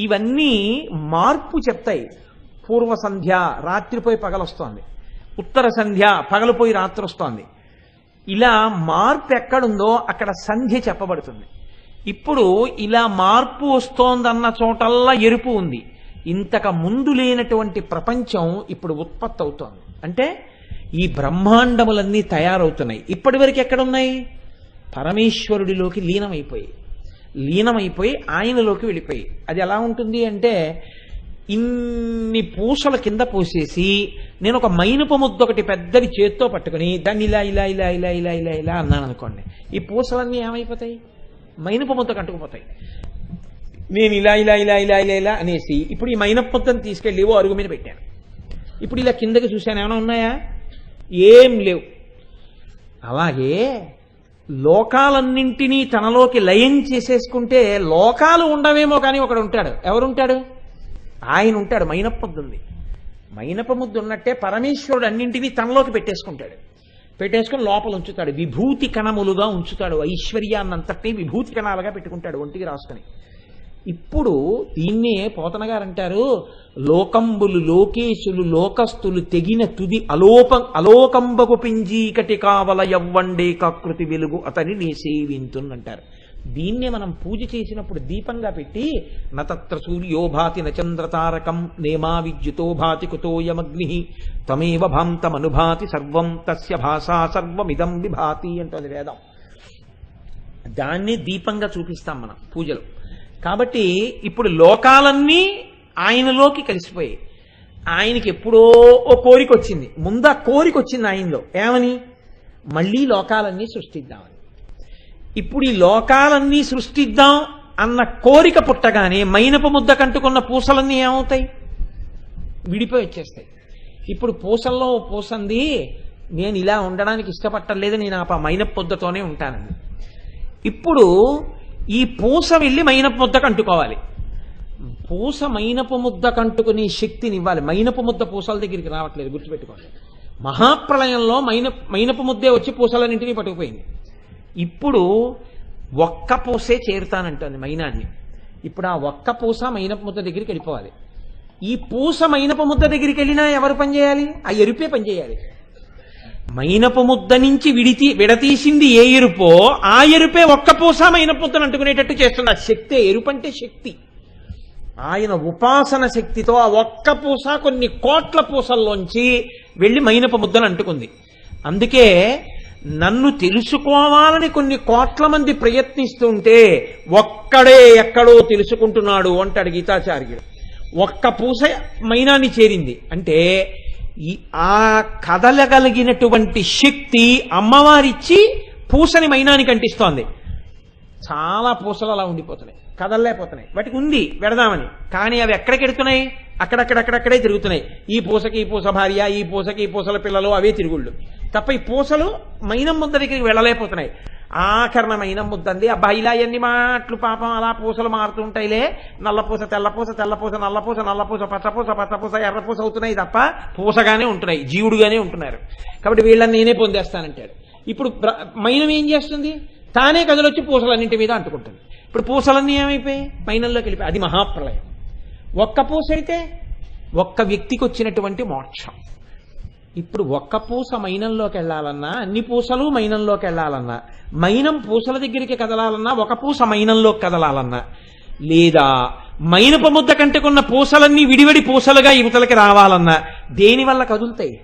ఇవన్నీ మార్పు చెప్తాయి. పూర్వ సంధ్య రాత్రిపోయి పగలొస్తోంది, ఉత్తర సంధ్య పగలుపోయి రాత్రి వస్తోంది. ఇలా మార్పు ఎక్కడుందో అక్కడ సంధ్య చెప్పబడుతుంది. ఇప్పుడు ఇలా మార్పు వస్తోందన్న చోటల్లా ఎరుపు ఉంది. ఇంతకు ముందు లేనటువంటి ప్రపంచం ఇప్పుడు ఉత్పత్తి అవుతోంది. అంటే ఈ బ్రహ్మాండములన్నీ తయారవుతున్నాయి. ఇప్పటి వరకు ఎక్కడున్నాయి? పరమేశ్వరుడిలోకి లీనమైపోయి ఆయనలోకి వెళ్ళిపోయి. అది ఎలా ఉంటుంది అంటే ఇన్ని పూసల కింద పోసేసి నేను ఒక మైనపు ముద్ద ఒకటి పెద్దది చేత్తో పట్టుకుని దాన్ని ఇలా ఇలా ఇలా ఇలా ఇలా ఇలా ఇలా అన్నాను అనుకోండి, ఈ పూసలన్నీ ఏమైపోతాయి? మైనపు ముద్ద కంటుకుపోతాయి. నేను ఇలా ఇలా ఇలా ఇలా ఇలా ఇలా అనేసి ఇప్పుడు ఈ మైనపు ముద్దను తీసుకెళ్ళి ఓ అరుగు మీద పెట్టాను. ఇప్పుడు ఇలా కిందకి చూశాను, ఏమైనా ఉన్నాయా? ఏం లేవు. అలాగే లోకాలన్నింటినీ తనలోకి లయం చేసేసుకుంటే లోకాలు ఉండవేమో కానీ ఒకడు ఉంటాడు. ఎవరుంటాడు? ఆయన ఉంటాడు. మైనపు ముద్ద ఉంది. మైనపు ముద్ద ఉన్నట్టే పరమేశ్వరుడు అన్నింటినీ తనలోకి పెట్టేసుకుంటాడు. పెట్టేసుకుని లోపల ఉంచుతాడు. విభూతి కణములుగా ఉంచుతాడు. ఐశ్వర్యాన్నంతటినీ విభూతి కణాలుగా పెట్టుకుంటాడు ఒంటికి రాసుకుని. ఇప్పుడు దీన్నే పోతన గారు అంటారు, లోకంబులు లోకేశులు లోకస్తులు తెగిన తుది అలోకంబకు పింజీకటి కావల యవ్వండే కాకృతి వెలుగు అతని నీ సేవింతున్నంటారు. దీన్నే మనం పూజ చేసినప్పుడు దీపంగా పెట్టి నతత్ర సూర్యోభాతి నచంద్రతారకం నేమా విద్యుతో భాతి కుతోయమగ్ని తమేవ భాంతమనుభాతి సర్వం తస్య భాషా సర్వమిదం విభాతి అంటుంది వేదం. దాన్ని దీపంగా చూపిస్తాం మనం పూజలో. కాబట్టి ఇప్పుడు లోకాలన్నీ ఆయనలోకి కలిసిపోయాయి. ఆయనకి ఎప్పుడో ఓ కోరిక వచ్చింది. ముందా కోరిక వచ్చింది ఆయనలో, ఏమని? మళ్ళీ లోకాలన్నీ సృష్టిద్దామని. ఇప్పుడు ఈ లోకాలన్నీ సృష్టిద్దాం అన్న కోరిక పుట్టగానే మైనపు ముద్ద కంటుకున్న పూసలన్నీ ఏమవుతాయి? విడిపోయి వచ్చేస్తాయి. ఇప్పుడు పూసల్లో పూసంది, నేను ఇలా ఉండడానికి ఇష్టపట్టలేదు, నేను ఆ మైనపు ముద్దతోనే ఉంటానండి. ఇప్పుడు ఈ పూస వెళ్ళి మైనపు ముద్ద కంటుకోవాలి. పూస మైనపు ముద్ద కంటుకునే శక్తిని ఇవ్వాలి. మైనపు ముద్ద పూసల దగ్గరికి రావట్లేదు, గుర్తుపెట్టుకోండి. మహాప్రళయంలో మైనపు ముద్దే వచ్చి పూసలన్నింటినీ పట్టుకుపోయింది. ఇప్పుడు ఒక్క పూసే చేరుతానంటుంది మైనాన్ని. ఇప్పుడు ఆ ఒక్క పూస మైనపు ముద్ద దగ్గరికి వెళ్ళిపోవాలి. ఈ పూస మైనపు ముద్ద దగ్గరికి వెళ్ళినా ఎవరు పనిచేయాలి? ఆ ఎరుపే పనిచేయాలి. మైనపు ముద్ద నుంచి విడతీసింది ఏ ఎరుపో ఆ ఎరుపే ఒక్క పూస మైనపు ముద్దను అంటుకునేటట్టు చేస్తుంది. ఆ శక్తే ఎరుపంటే శక్తి. ఆయన ఉపాసన శక్తితో ఆ ఒక్క పూస కొన్ని కోట్ల పూసల్లోంచి వెళ్ళి మైనపు ముద్దను అంటుకుంది. అందుకే నన్ను తెలుసుకోవాలని కొన్ని కోట్ల మంది ప్రయత్నిస్తుంటే ఒక్కడే ఎక్కడో తెలుసుకుంటున్నాడు అంటాడు గీతాచార్యుడు. ఒక్క పూస మైనాన్ని చేరింది అంటే ఆ కదలగలిగినటువంటి శక్తి అమ్మవారిచ్చి పూసని మైనానికి అంటిస్తోంది. చాలా పూసలు అలా ఉండిపోతున్నాయి, కదలలేకపోతున్నాయి. వాటికి ఉంది వెడదామని, కానీ అవి ఎక్కడికి ఎడుతున్నాయి? అక్కడక్కడే తిరుగుతున్నాయి. ఈ పూసకి ఈ పూస భార్య, ఈ పూసకి ఈ పూసల పిల్లలు, అవే తిరుగుళ్ళు తప్ప ఈ పూసలు మైనం ముద్ద దగ్గరికి వెళ్ళలేకపోతున్నాయి. ఆఖరణ మైనం ముద్దంది, అబ్బా ఇలా ఎన్ని మాటలు పాపం, అలా పూసలు మారుతుంటాయిలే, నల్లపూస తెల్లపూస, తెల్లపూస నల్లపూస, నల్లపూస పచ్చపూస, పచ్చపూస ఎర్రపూస అవుతున్నాయి తప్ప పూసగానే ఉంటున్నాయి, జీవుడుగానే ఉంటున్నారు. కాబట్టి వీళ్ళని నేనే పొందేస్తానంటాడు. ఇప్పుడు మైనం ఏం చేస్తుంది? తానే కథలొచ్చి పూసలన్నింటి మీద అంటుకుంటుంది. ఇప్పుడు పూసలన్నీ ఏమైపోయాయి? మైనంలోకి వెళ్ళిపోయి. అది మహాప్రళయం. ఒక్క పూస అయితే ఒక్క వ్యక్తికి వచ్చినటువంటి మోక్షం. ఇప్పుడు ఒక్క పూస మైనంలోకి వెళ్ళాలన్నా, అన్ని పూసలు మైనంలోకి వెళ్ళాలన్నా, మైనం పూసల దగ్గరికి కదలాలన్నా, ఒక పూస మైనంలోకి కదలాలన్నా, లేదా మైనపు ముద్ద కంటుకున్న పూసలన్నీ విడివడి పూసలుగా యువతలకి రావాలన్నా దేనివల్ల కదులుతాయి?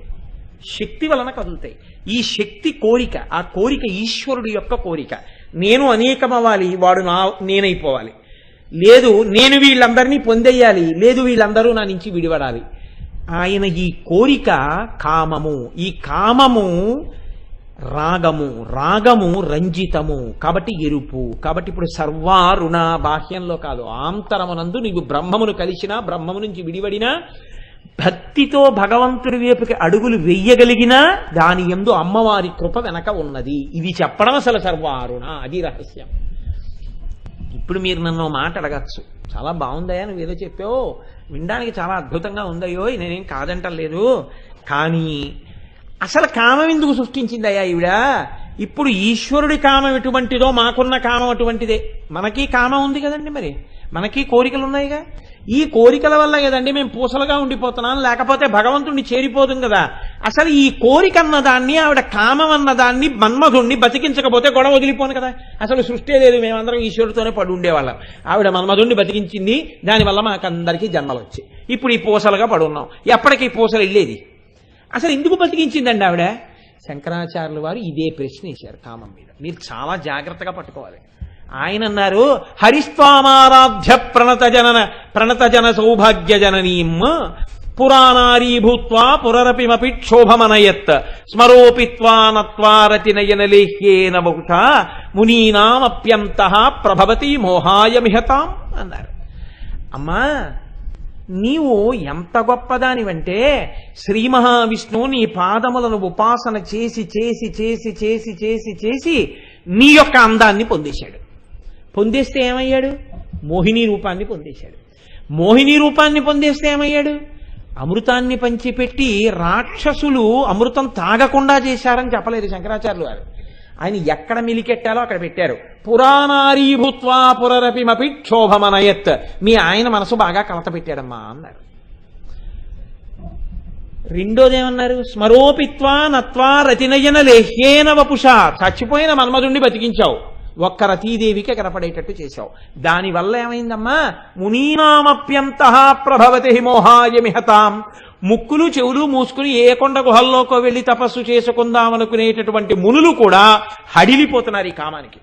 శక్తి వలన కదులుతాయి. ఈ శక్తి కోరిక, ఆ కోరిక ఈశ్వరుడి యొక్క కోరిక. నేను అనేకమవ్వాలి, వాడు నేనైపోవాలి. లేదు నేను వీళ్ళందరినీ పొందేయాలి, లేదు వీళ్ళందరూ నా నుంచి విడిపడాలి. ఆయన ఈ కోరిక కామము. ఈ కామము రాగము, రాగము రంజితము, కాబట్టి ఎరుపు. కాబట్టి ఇప్పుడు సర్వారుణ బాహ్యంలో కాదు, ఆంతరమునందు నీవు బ్రహ్మమును కలిసినా, బ్రహ్మము నుంచి విడివడినా, భక్తితో భగవంతుడి వైపుకి అడుగులు వెయ్యగలిగినా దాని యందు అమ్మవారి కృప వెనక ఉన్నది. ఇది చెప్పడం అసలు సర్వారుణ, అది రహస్యం. ఇప్పుడు మీరు నన్ను మాట అడగచ్చు, చాలా బాగుందయ్యా నువ్వేదో చెప్పావు, వినడానికి చాలా అద్భుతంగా ఉందయ్యో, నేనేం కాదంటలేదు, కానీ అసలు కామం ఎందుకు సృష్టించిందయ్యా ఈవిడ? ఇప్పుడు ఈశ్వరుడి కామం ఎటువంటిదో మాకున్న కామం అటువంటిదే. మనకి కామం ఉంది కదండి, మరి మనకి కోరికలు ఉన్నాయిగా. ఈ కోరికల వల్ల కదండి మేము పూసలుగా ఉండిపోతున్నాం, లేకపోతే భగవంతుడిని చేరిపోదు కదా. అసలు ఈ కోరిక అన్నదాన్ని, ఆవిడ కామం అన్నదాన్ని, మన్మధుణ్ణి బతికించకపోతే గొడవ వదిలిపోను కదా. అసలు సృష్టి లేదు, మేమందరం ఈశ్వరుడితోనే పడి ఉండేవాళ్ళం. ఆవిడ మన్మధుణ్ణి బతికించింది, దానివల్ల మాకందరికీ జన్మలు వచ్చాయి. ఇప్పుడు ఈ పూసలుగా పడున్నాం. ఎప్పటికీ పూసలు వెళ్ళేది? అసలు ఎందుకు బతికించిందండి ఆవిడ? శంకరాచార్యుల వారు ఇదే ప్రశ్న వేశారు కామం మీద. మీరు చాలా జాగ్రత్తగా పట్టుకోవాలి. ఆయన అన్నారు, హరిస్వామారాధ్య ప్రణత జన సౌభాగ్య జననీం పురాణారీ భూత్వా పురరపిమపి క్షోభమనయత్ స్మరోపిత్వా నత్వా రతినయనలేహ్యేన బహుశ మునీనామప్యంతః ప్రభవతి మోహాయ మిహతాం అన్నారు. అమ్మా, నీవు ఎంత గొప్పదానివంటే శ్రీ మహావిష్ణువు నీ పాదములను ఉపాసన చేసి చేసి చేసి చేసి చేసి చేసి నీ యొక్క అందాన్ని పొందేశాడు. పొందేస్తే ఏమయ్యాడు? మోహిని రూపాన్ని పొందేశాడు. మోహిని రూపాన్ని పొందేస్తే ఏమయ్యాడు? అమృతాన్ని పంచిపెట్టి రాక్షసులు అమృతం తాగకుండా చేశారని చెప్పలేదు శంకరాచార్యులు వారు. ఆయన ఎక్కడ మిలికెట్టాలో అక్కడ పెట్టారు. పురాణారీ భూత్వా పురరపిమపి క్షోభమనయత్. మీ ఆయన మనసు బాగా కలత పెట్టాడమ్మా అన్నారు. రెండోదేమన్నారు? స్మరోపిత్వా నత్వా రతినయన లేహ్యేన వపుష. చచ్చిపోయిన మన్మధుణ్ణి బతికించావు, ఒక్క రతీదేవికి కనపడేటట్టు చేశావు. దానివల్ల ఏమైందమ్మా? మునీనామప్యంతః ప్రభవతి మోహాయ మిహతాం. ముక్కులు చెవులు మూసుకుని ఏ కొండ గుహల్లోకో వెళ్లి తపస్సు చేసుకుందామనుకునేటటువంటి మునులు కూడా హడిలిపోతున్నారు ఈ కామానికి.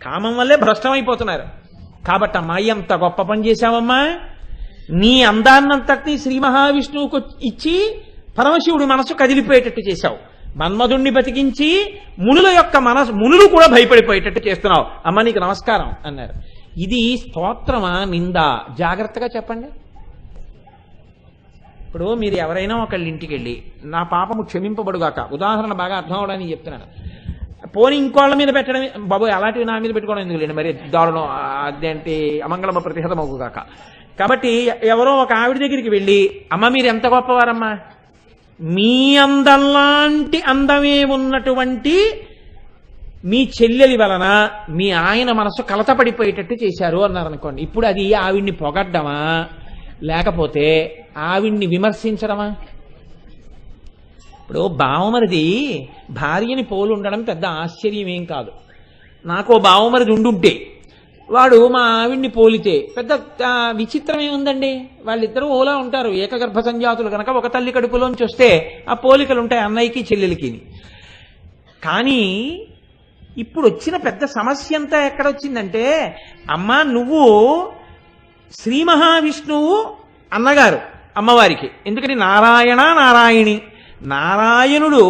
కామం వల్లే భ్రష్టమైపోతున్నారు. కాబట్టి అమ్మా, ఎంత గొప్ప పని చేశావమ్మా. నీ అందాన్నంతటినీ శ్రీ మహావిష్ణువుకు ఇచ్చి పరమశివుడి మనసు కదిలిపోయేటట్టు చేశావు. మన్మధుణ్ణి బతికించి మునులు కూడా భయపడిపోయేటట్టు చేస్తున్నావు. అమ్మ, నీకు నమస్కారం అన్నారు. ఇది స్తోత్రమా నిందా? జాగ్రత్తగా చెప్పండి. ఇప్పుడు మీరు ఎవరైనా ఒకళ్ళ ఇంటికి వెళ్ళి నా పాపము క్షమింపబడుగాక, ఉదాహరణ బాగా అర్థం అవడానికి చెప్తున్నాను, పోనీ ఇంకోళ్ళ మీద పెట్టడం, బాబు అలాంటివి నా మీద పెట్టుకోవడం ఎందుకు లేండి, మరి దారుణం, అదేంటి అమంగళమ ప్రతిహతం అవుగాక. కాబట్టి ఎవరో ఒక ఆవిడ దగ్గరికి వెళ్ళి, అమ్మ మీరు ఎంత గొప్పవారమ్మా, మీ అందంలాంటి అందమే ఉన్నటువంటి మీ చెల్లెలి వలన మీ ఆయన మనసు కలతపడిపోయేటట్టు చేశారు అన్నారు అనుకోండి. ఇప్పుడు అది ఆవిడ్ని పొగడ్డమా లేకపోతే ఆవిడ్ని విమర్శించడమా? ఇప్పుడు బావమరిది భార్యని పోలు ఉండడం పెద్ద ఆశ్చర్యం ఏం కాదు. నాకో బావమరిది ఉండుంటే వాడు మా ఆవిడ్ని పోలితే పెద్ద విచిత్రం ఏముందండి? వాళ్ళిద్దరూ ఓలా ఉంటారు, ఏకగర్భ సంజాతులు కనుక ఒక తల్లి కడుపులోంచి వస్తే ఆ పోలికలు ఉంటాయి అన్నయ్యకి చెల్లెలికి. కానీ ఇప్పుడు వచ్చిన పెద్ద సమస్య అంతా ఎక్కడొచ్చిందంటే, అమ్మా నువ్వు శ్రీ మహావిష్ణువు అన్నగారు అమ్మవారికి, ఎందుకని నారాయణ నారాయణి. నారాయణుడు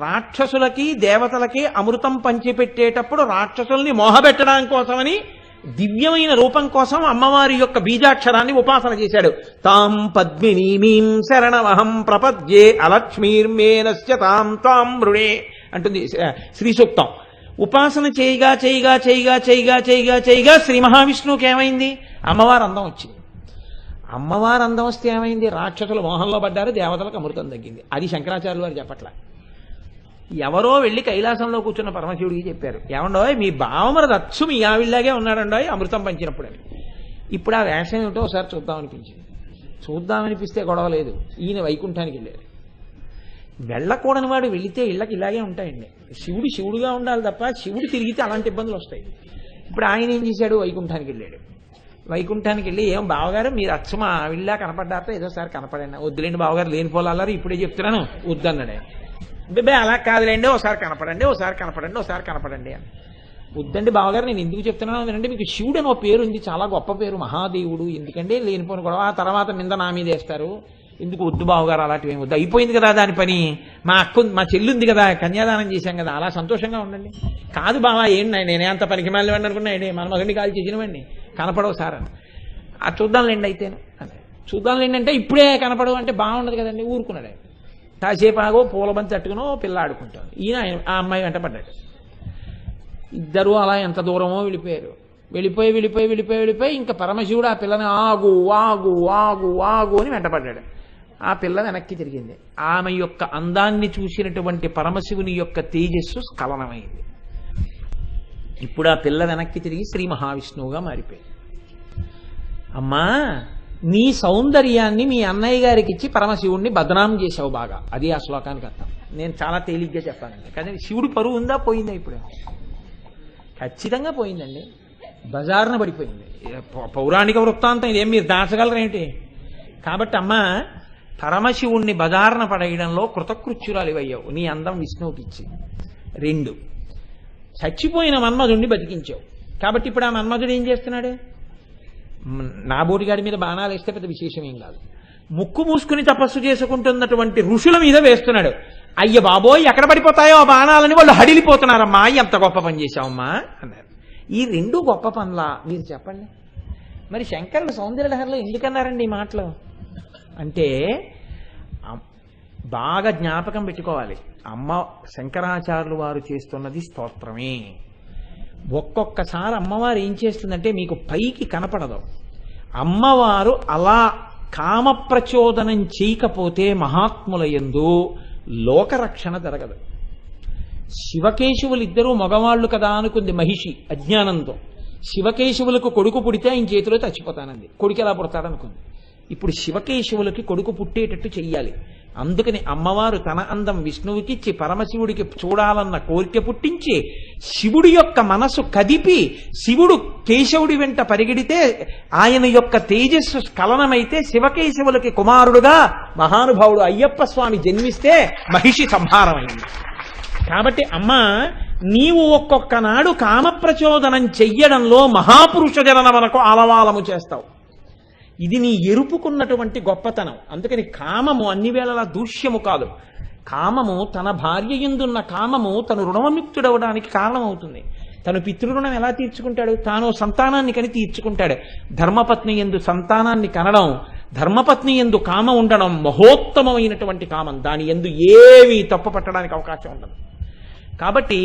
రాక్షసులకి దేవతలకి అమృతం పంచిపెట్టేటప్పుడు రాక్షసుల్ని మోహపెట్టడం కోసమని దివ్యమైన రూపం కోసం అమ్మవారి యొక్క బీజాక్షరాన్ని ఉపాసన చేశాడు. తాం పద్మినీమీం శరణమహం ప్రపద్యే అలక్ష్మీర్మేనస్య తాం తాం మృణే అంటుంది శ్రీ సూక్తం. ఉపాసన చేయగా చేయగా చేయగా చేయగా చేయగా చేయగా శ్రీ మహావిష్ణువుకి ఏమైంది? అమ్మవారు అందం వచ్చింది. అమ్మవారు అందం వస్తే ఏమైంది? రాక్షసులు మోహంలో పడ్డారు, దేవతలకు అమృతం తగ్గింది. అది శంకరాచార్యులు వారు చెప్పట్లా. ఎవరో వెళ్ళి కైలాసంలో కూర్చున్న పరమశివుడికి చెప్పారు, ఏమండో మీ బావమరది అచ్చు మీ ఆవిళ్ళలాగే ఉన్నాడండో అమృతం పంచినప్పుడు అని. ఇప్పుడు ఆ వేషం ఏమిటో ఒకసారి చూద్దామనిపించింది. చూద్దామనిపిస్తే గొడవ లేదు. ఈయన వైకుంఠానికి వెళ్ళారు. వెళ్ళకూడని వాడు వెళితే ఇళ్ళకి ఇలాగే ఉంటాయండి. శివుడుగా ఉండాలి తప్ప శివుడు తిరిగితే అలాంటి ఇబ్బందులు వస్తాయి. ఇప్పుడు ఆయన ఏం చేశాడు? వైకుంఠానికి వెళ్ళాడు. వైకుంఠానికి వెళ్ళి, ఏం బావగారు మీరు అచ్చమా ఆవిళ్ళ కనపడ్డారట, ఏదోసారి కనపడండి. వద్దులేండి బావగారు, లేని పోలారు ఇప్పుడే చెప్తున్నాను వద్దన్నాడే. బే అలా కాదులేండి, ఒకసారి కనపడండి ఒకసారి కనపడండి ఒకసారి కనపడండి అని. వద్దండి బావగారు, నేను ఎందుకు చెప్తున్నాను అంటే, మీకు శివుడు అని ఒక పేరు ఉంది, చాలా గొప్ప పేరు, మహాదేవుడు, ఎందుకంటే లేనిపోని గొడవ, ఆ తర్వాత నింద నా మీద వేస్తారు, ఎందుకు వద్దు బావగారు అలాంటివి ఏమి వద్దు, అయిపోయింది కదా దాని పని, మా చెల్లి ఉంది కదా, కన్యాదానం చేశాం కదా, అలా సంతోషంగా ఉండండి. కాదు బావా ఏంటి నేనే అంత పనికి మళ్ళీ అనుకున్నా, మన మగండి కాల్ చేసినవండి కనపడవు సార్ అని. చూద్దాంలేండి అయితేను అంటే, చూద్దాంలేండి అంటే ఇప్పుడే కనపడవు అంటే బాగుండదు కదండి, ఊరుకున్నాడు. కాసేపు ఆగో పూలబంతి తట్టుకునో పిల్ల ఆడుకుంటాడు. ఈయన ఆ అమ్మాయి వెంట పడ్డాడు. ఇద్దరు అలా ఎంత దూరమో వెళ్ళిపోయారు. వెళ్ళిపోయి వెళ్ళిపోయి వెళ్ళిపోయి వెళ్ళిపోయి ఇంకా పరమశివుడు ఆ పిల్లని ఆగు ఆగు ఆగు ఆగు అని వెంటపడ్డాడు. ఆ పిల్ల వెనక్కి తిరిగింది. ఆమె యొక్క అందాన్ని చూసినటువంటి పరమశివుని యొక్క తేజస్సు స్ఖలనమైంది. ఇప్పుడు ఆ పిల్ల వెనక్కి తిరిగి శ్రీ మహావిష్ణువుగా మారిపోయింది. అమ్మా నీ సౌందర్యాన్ని మీ అన్నయ్య గారికి ఇచ్చి పరమశివుణ్ణి బదనాం చేశావు బాగా. అది ఆ శ్లోకానికి అర్థం. నేను చాలా తేలిగ్గా చెప్పానండి. కానీ శివుడు పరువు ఉందా పోయిందా? ఇప్పుడు ఖచ్చితంగా పోయిందండి. బజారున పడిపోయింది. పౌరాణిక వృత్తాంతం ఇదేం మీరు దాచగలరేంటి? కాబట్టి అమ్మా పరమశివుణ్ణి బజారున పడేయడంలో కృతకృత్యురాలు అయ్యావు నీ అందం విష్ణువుకి ఇచ్చి. 2, చచ్చిపోయిన మన్మధుడిని బతికించావు. కాబట్టి ఇప్పుడు ఆ మన్మధుడు ఏం చేస్తున్నాడు? నా బోటిగాడి మీద బాణాలు వేస్తే పెద్ద విశేషం ఏం కాదు. ముక్కు మూసుకుని తపస్సు చేసుకుంటున్నటువంటి ఋషుల మీద వేస్తున్నాడు. అయ్య బాబోయ్, ఎక్కడ పడిపోతాయో ఆ బాణాలని వాళ్ళు హడిలిపోతున్నారమ్మా, ఎంత గొప్ప పని చేశావమ్మా అన్నారు. ఈ రెండు గొప్ప పనులా మీరు చెప్పండి. మరి శంకరుడు సౌందర్యలహరిలో ఎందుకన్నారండి ఈ మాటలు అంటే, బాగా జ్ఞాపకం పెట్టుకోవాలి. అమ్మ శంకరాచార్యులు వారు చేస్తున్నది స్తోత్రమే. ఒక్కొక్కసారి అమ్మవారు ఏం చేస్తుందంటే మీకు పైకి కనపడదు. అమ్మవారు అలా కామప్రచోదనం చేయకపోతే మహాత్ముల యందు లోకరక్షణ జరగదు. శివకేశవులు ఇద్దరూ మగవాళ్ళు కదా అనుకుంది మహిషి అజ్ఞానంతో. శివకేశవులకు కొడుకు పుడితే ఆయన చేతిలో చచ్చిపోతానంది. కొడుకు ఎలా పుడతాడనుకుంది. ఇప్పుడు శివకేశవులకి కొడుకు పుట్టేటట్టు చెయ్యాలి. అందుకని అమ్మవారు తన అందం విష్ణువుకిచ్చి పరమశివుడికి చూడాలన్న కోరిక పుట్టించి శివుడి యొక్క మనసు కదిపి శివుడు కేశవుడి వెంట పరిగెడితే ఆయన యొక్క తేజస్సు స్ఖలనమైతే శివకేశవులకి కుమారుడుగా మహానుభావుడు అయ్యప్ప స్వామి జన్మిస్తే మహిషి సంహారమైంది. కాబట్టి అమ్మ, నీవు ఒక్కొక్క నాడు కామప్రచోదనం చెయ్యడంలో మహాపురుష జననమునకు ఆలవాలము చేస్తావు. ఇది నీ ఎరుపుకున్నటువంటి గొప్పతనం. అందుకని కామము అన్ని వేళలా దూష్యము కాదు. కామము తన భార్య యందున్న కామము తను రుణముక్తుడవడానికి కారణమవుతుంది. తను పితృరుణం ఎలా తీర్చుకుంటాడు? తాను సంతానాన్ని కని తీర్చుకుంటాడు. ధర్మపత్ని యందు సంతానాన్ని కనడం, ధర్మపత్ని యందు కామ ఉండడం మహోత్తమమైనటువంటి కామం. దాని యందు ఏమీ తప్పు పట్టడానికి అవకాశం ఉండదు. కాబట్టి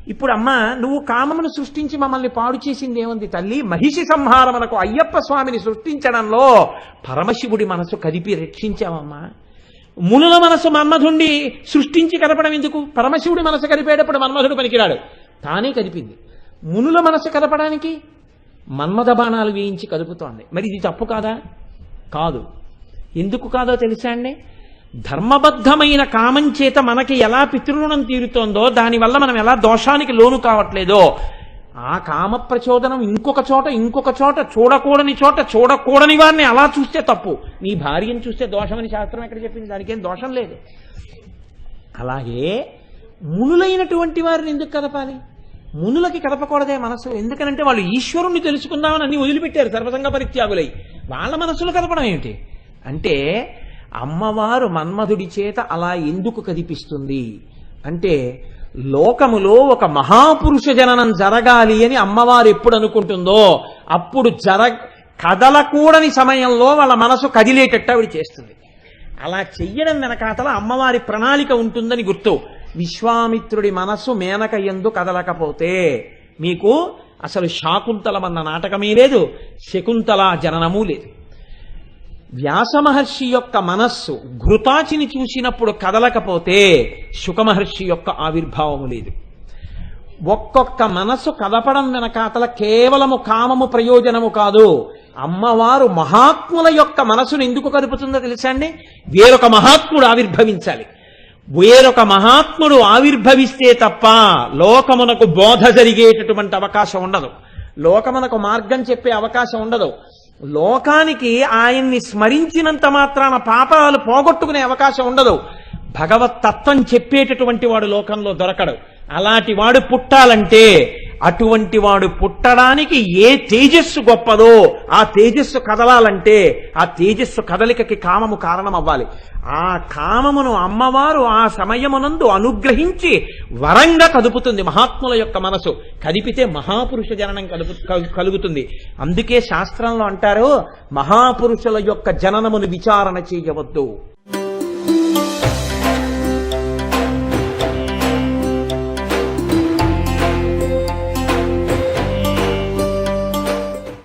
ఇప్పుడు అమ్మ, నువ్వు కామమును సృష్టించి మమ్మల్ని పాడు చేసింది ఏముంది తల్లి? మహిషి సంహారమునకు అయ్యప్ప స్వామిని సృష్టించడంలో పరమశివుడి మనసు కదిపి రక్షించావమ్మా. మునుల మనసు మన్మధుణ్ణి సృష్టించి కదపడం ఎందుకు? పరమశివుడి మనసు కదిపేటప్పుడు మన్మధుడు పనికిరాడు, తానే కదిపింది. మునుల మనసు కదపడానికి మన్మథ బాణాలు వేయించి కదుపుతోంది. మరి ఇది తప్పు కాదా? కాదు. ఎందుకు కాదో తెలుసా అండి? ధర్మబద్ధమైన కామం చేత మనకి ఎలా పితృరుణం తీరుతోందో, దానివల్ల మనం ఎలా దోషానికి లోను కావట్లేదో, ఆ కామ ప్రచోదనం ఇంకొక చోట చూడకూడని చోట చూడకూడని వారిని అలా చూస్తే తప్పు. నీ భార్యను చూస్తే దోషమని శాస్త్రం ఎక్కడ చెప్పింది? దానికేం దోషం లేదు. అలాగే మునులైనటువంటి వారిని ఎందుకు కదపాలి? మునులకి కదపకూడదే మనసు. ఎందుకనంటే వాళ్ళు ఈశ్వరుణ్ణి తెలుసుకుందామని అన్ని వదిలిపెట్టారు సర్వసంగ పరిత్యాగులై. వాళ్ళ మనసులు కదపడం ఏమిటి అంటే, అమ్మవారు మన్మధుడి చేత అలా ఎందుకు కదిపిస్తుంది అంటే, లోకములో ఒక మహాపురుష జననం జరగాలి అని అమ్మవారు ఎప్పుడు అనుకుంటుందో అప్పుడు కదలకూడని సమయంలో వాళ్ళ మనసు కదిలేటట్టు ఆవిడ చేస్తుంది. అలా చెయ్యడం వెనకాతల అమ్మవారి ప్రణాళిక ఉంటుందని గుర్తు. విశ్వామిత్రుడి మనస్సు మేనక యందు కదలకపోతే మీకు అసలు శాకుంతలమన్న నాటకమే లేదు, శకుంతల జననము లేదు. వ్యాసమహర్షి యొక్క మనస్సు ఘృతాచిని చూసినప్పుడు కదలకపోతే శుకమహర్షి యొక్క ఆవిర్భావము లేదు. ఒక్కొక్క మనస్సు కదపడం వెనకాతల కేవలము కామము ప్రయోజనము కాదు. అమ్మవారు మహాత్ముల యొక్క మనసును ఎందుకు కదుపుతుందో తెలుసా అండి? వేరొక మహాత్ముడు ఆవిర్భవించాలి. వేరొక మహాత్ముడు ఆవిర్భవిస్తే తప్ప లోకమునకు బోధ జరిగేటటువంటి అవకాశం ఉండదు. లోకమునకు మార్గం చెప్పే అవకాశం ఉండదు. లోకానికి ఆయన్ని స్మరించినంత మాత్రాన పాపాలు పోగొట్టుకునే అవకాశం ఉండదు. భగవత్ తత్వం చెప్పేటటువంటి వాడు లోకంలో దొరకడు. అలాంటి వాడు పుట్టాలంటే, అటువంటి వాడు పుట్టడానికి ఏ తేజస్సు గొప్పదో ఆ తేజస్సు కదలాలంటే ఆ తేజస్సు కదలికకి కామము కారణం అవ్వాలి. ఆ కామమును అమ్మవారు ఆ సమయమునందు అనుగ్రహించి వరంగా కదుపుతుంది మహాత్ముల యొక్క మనసు. కదిపితే మహాపురుష జననం కలుగుతుంది. అందుకే శాస్త్రంలో అంటారు, మహాపురుషుల యొక్క జననమును విచారణ చేయవద్దు.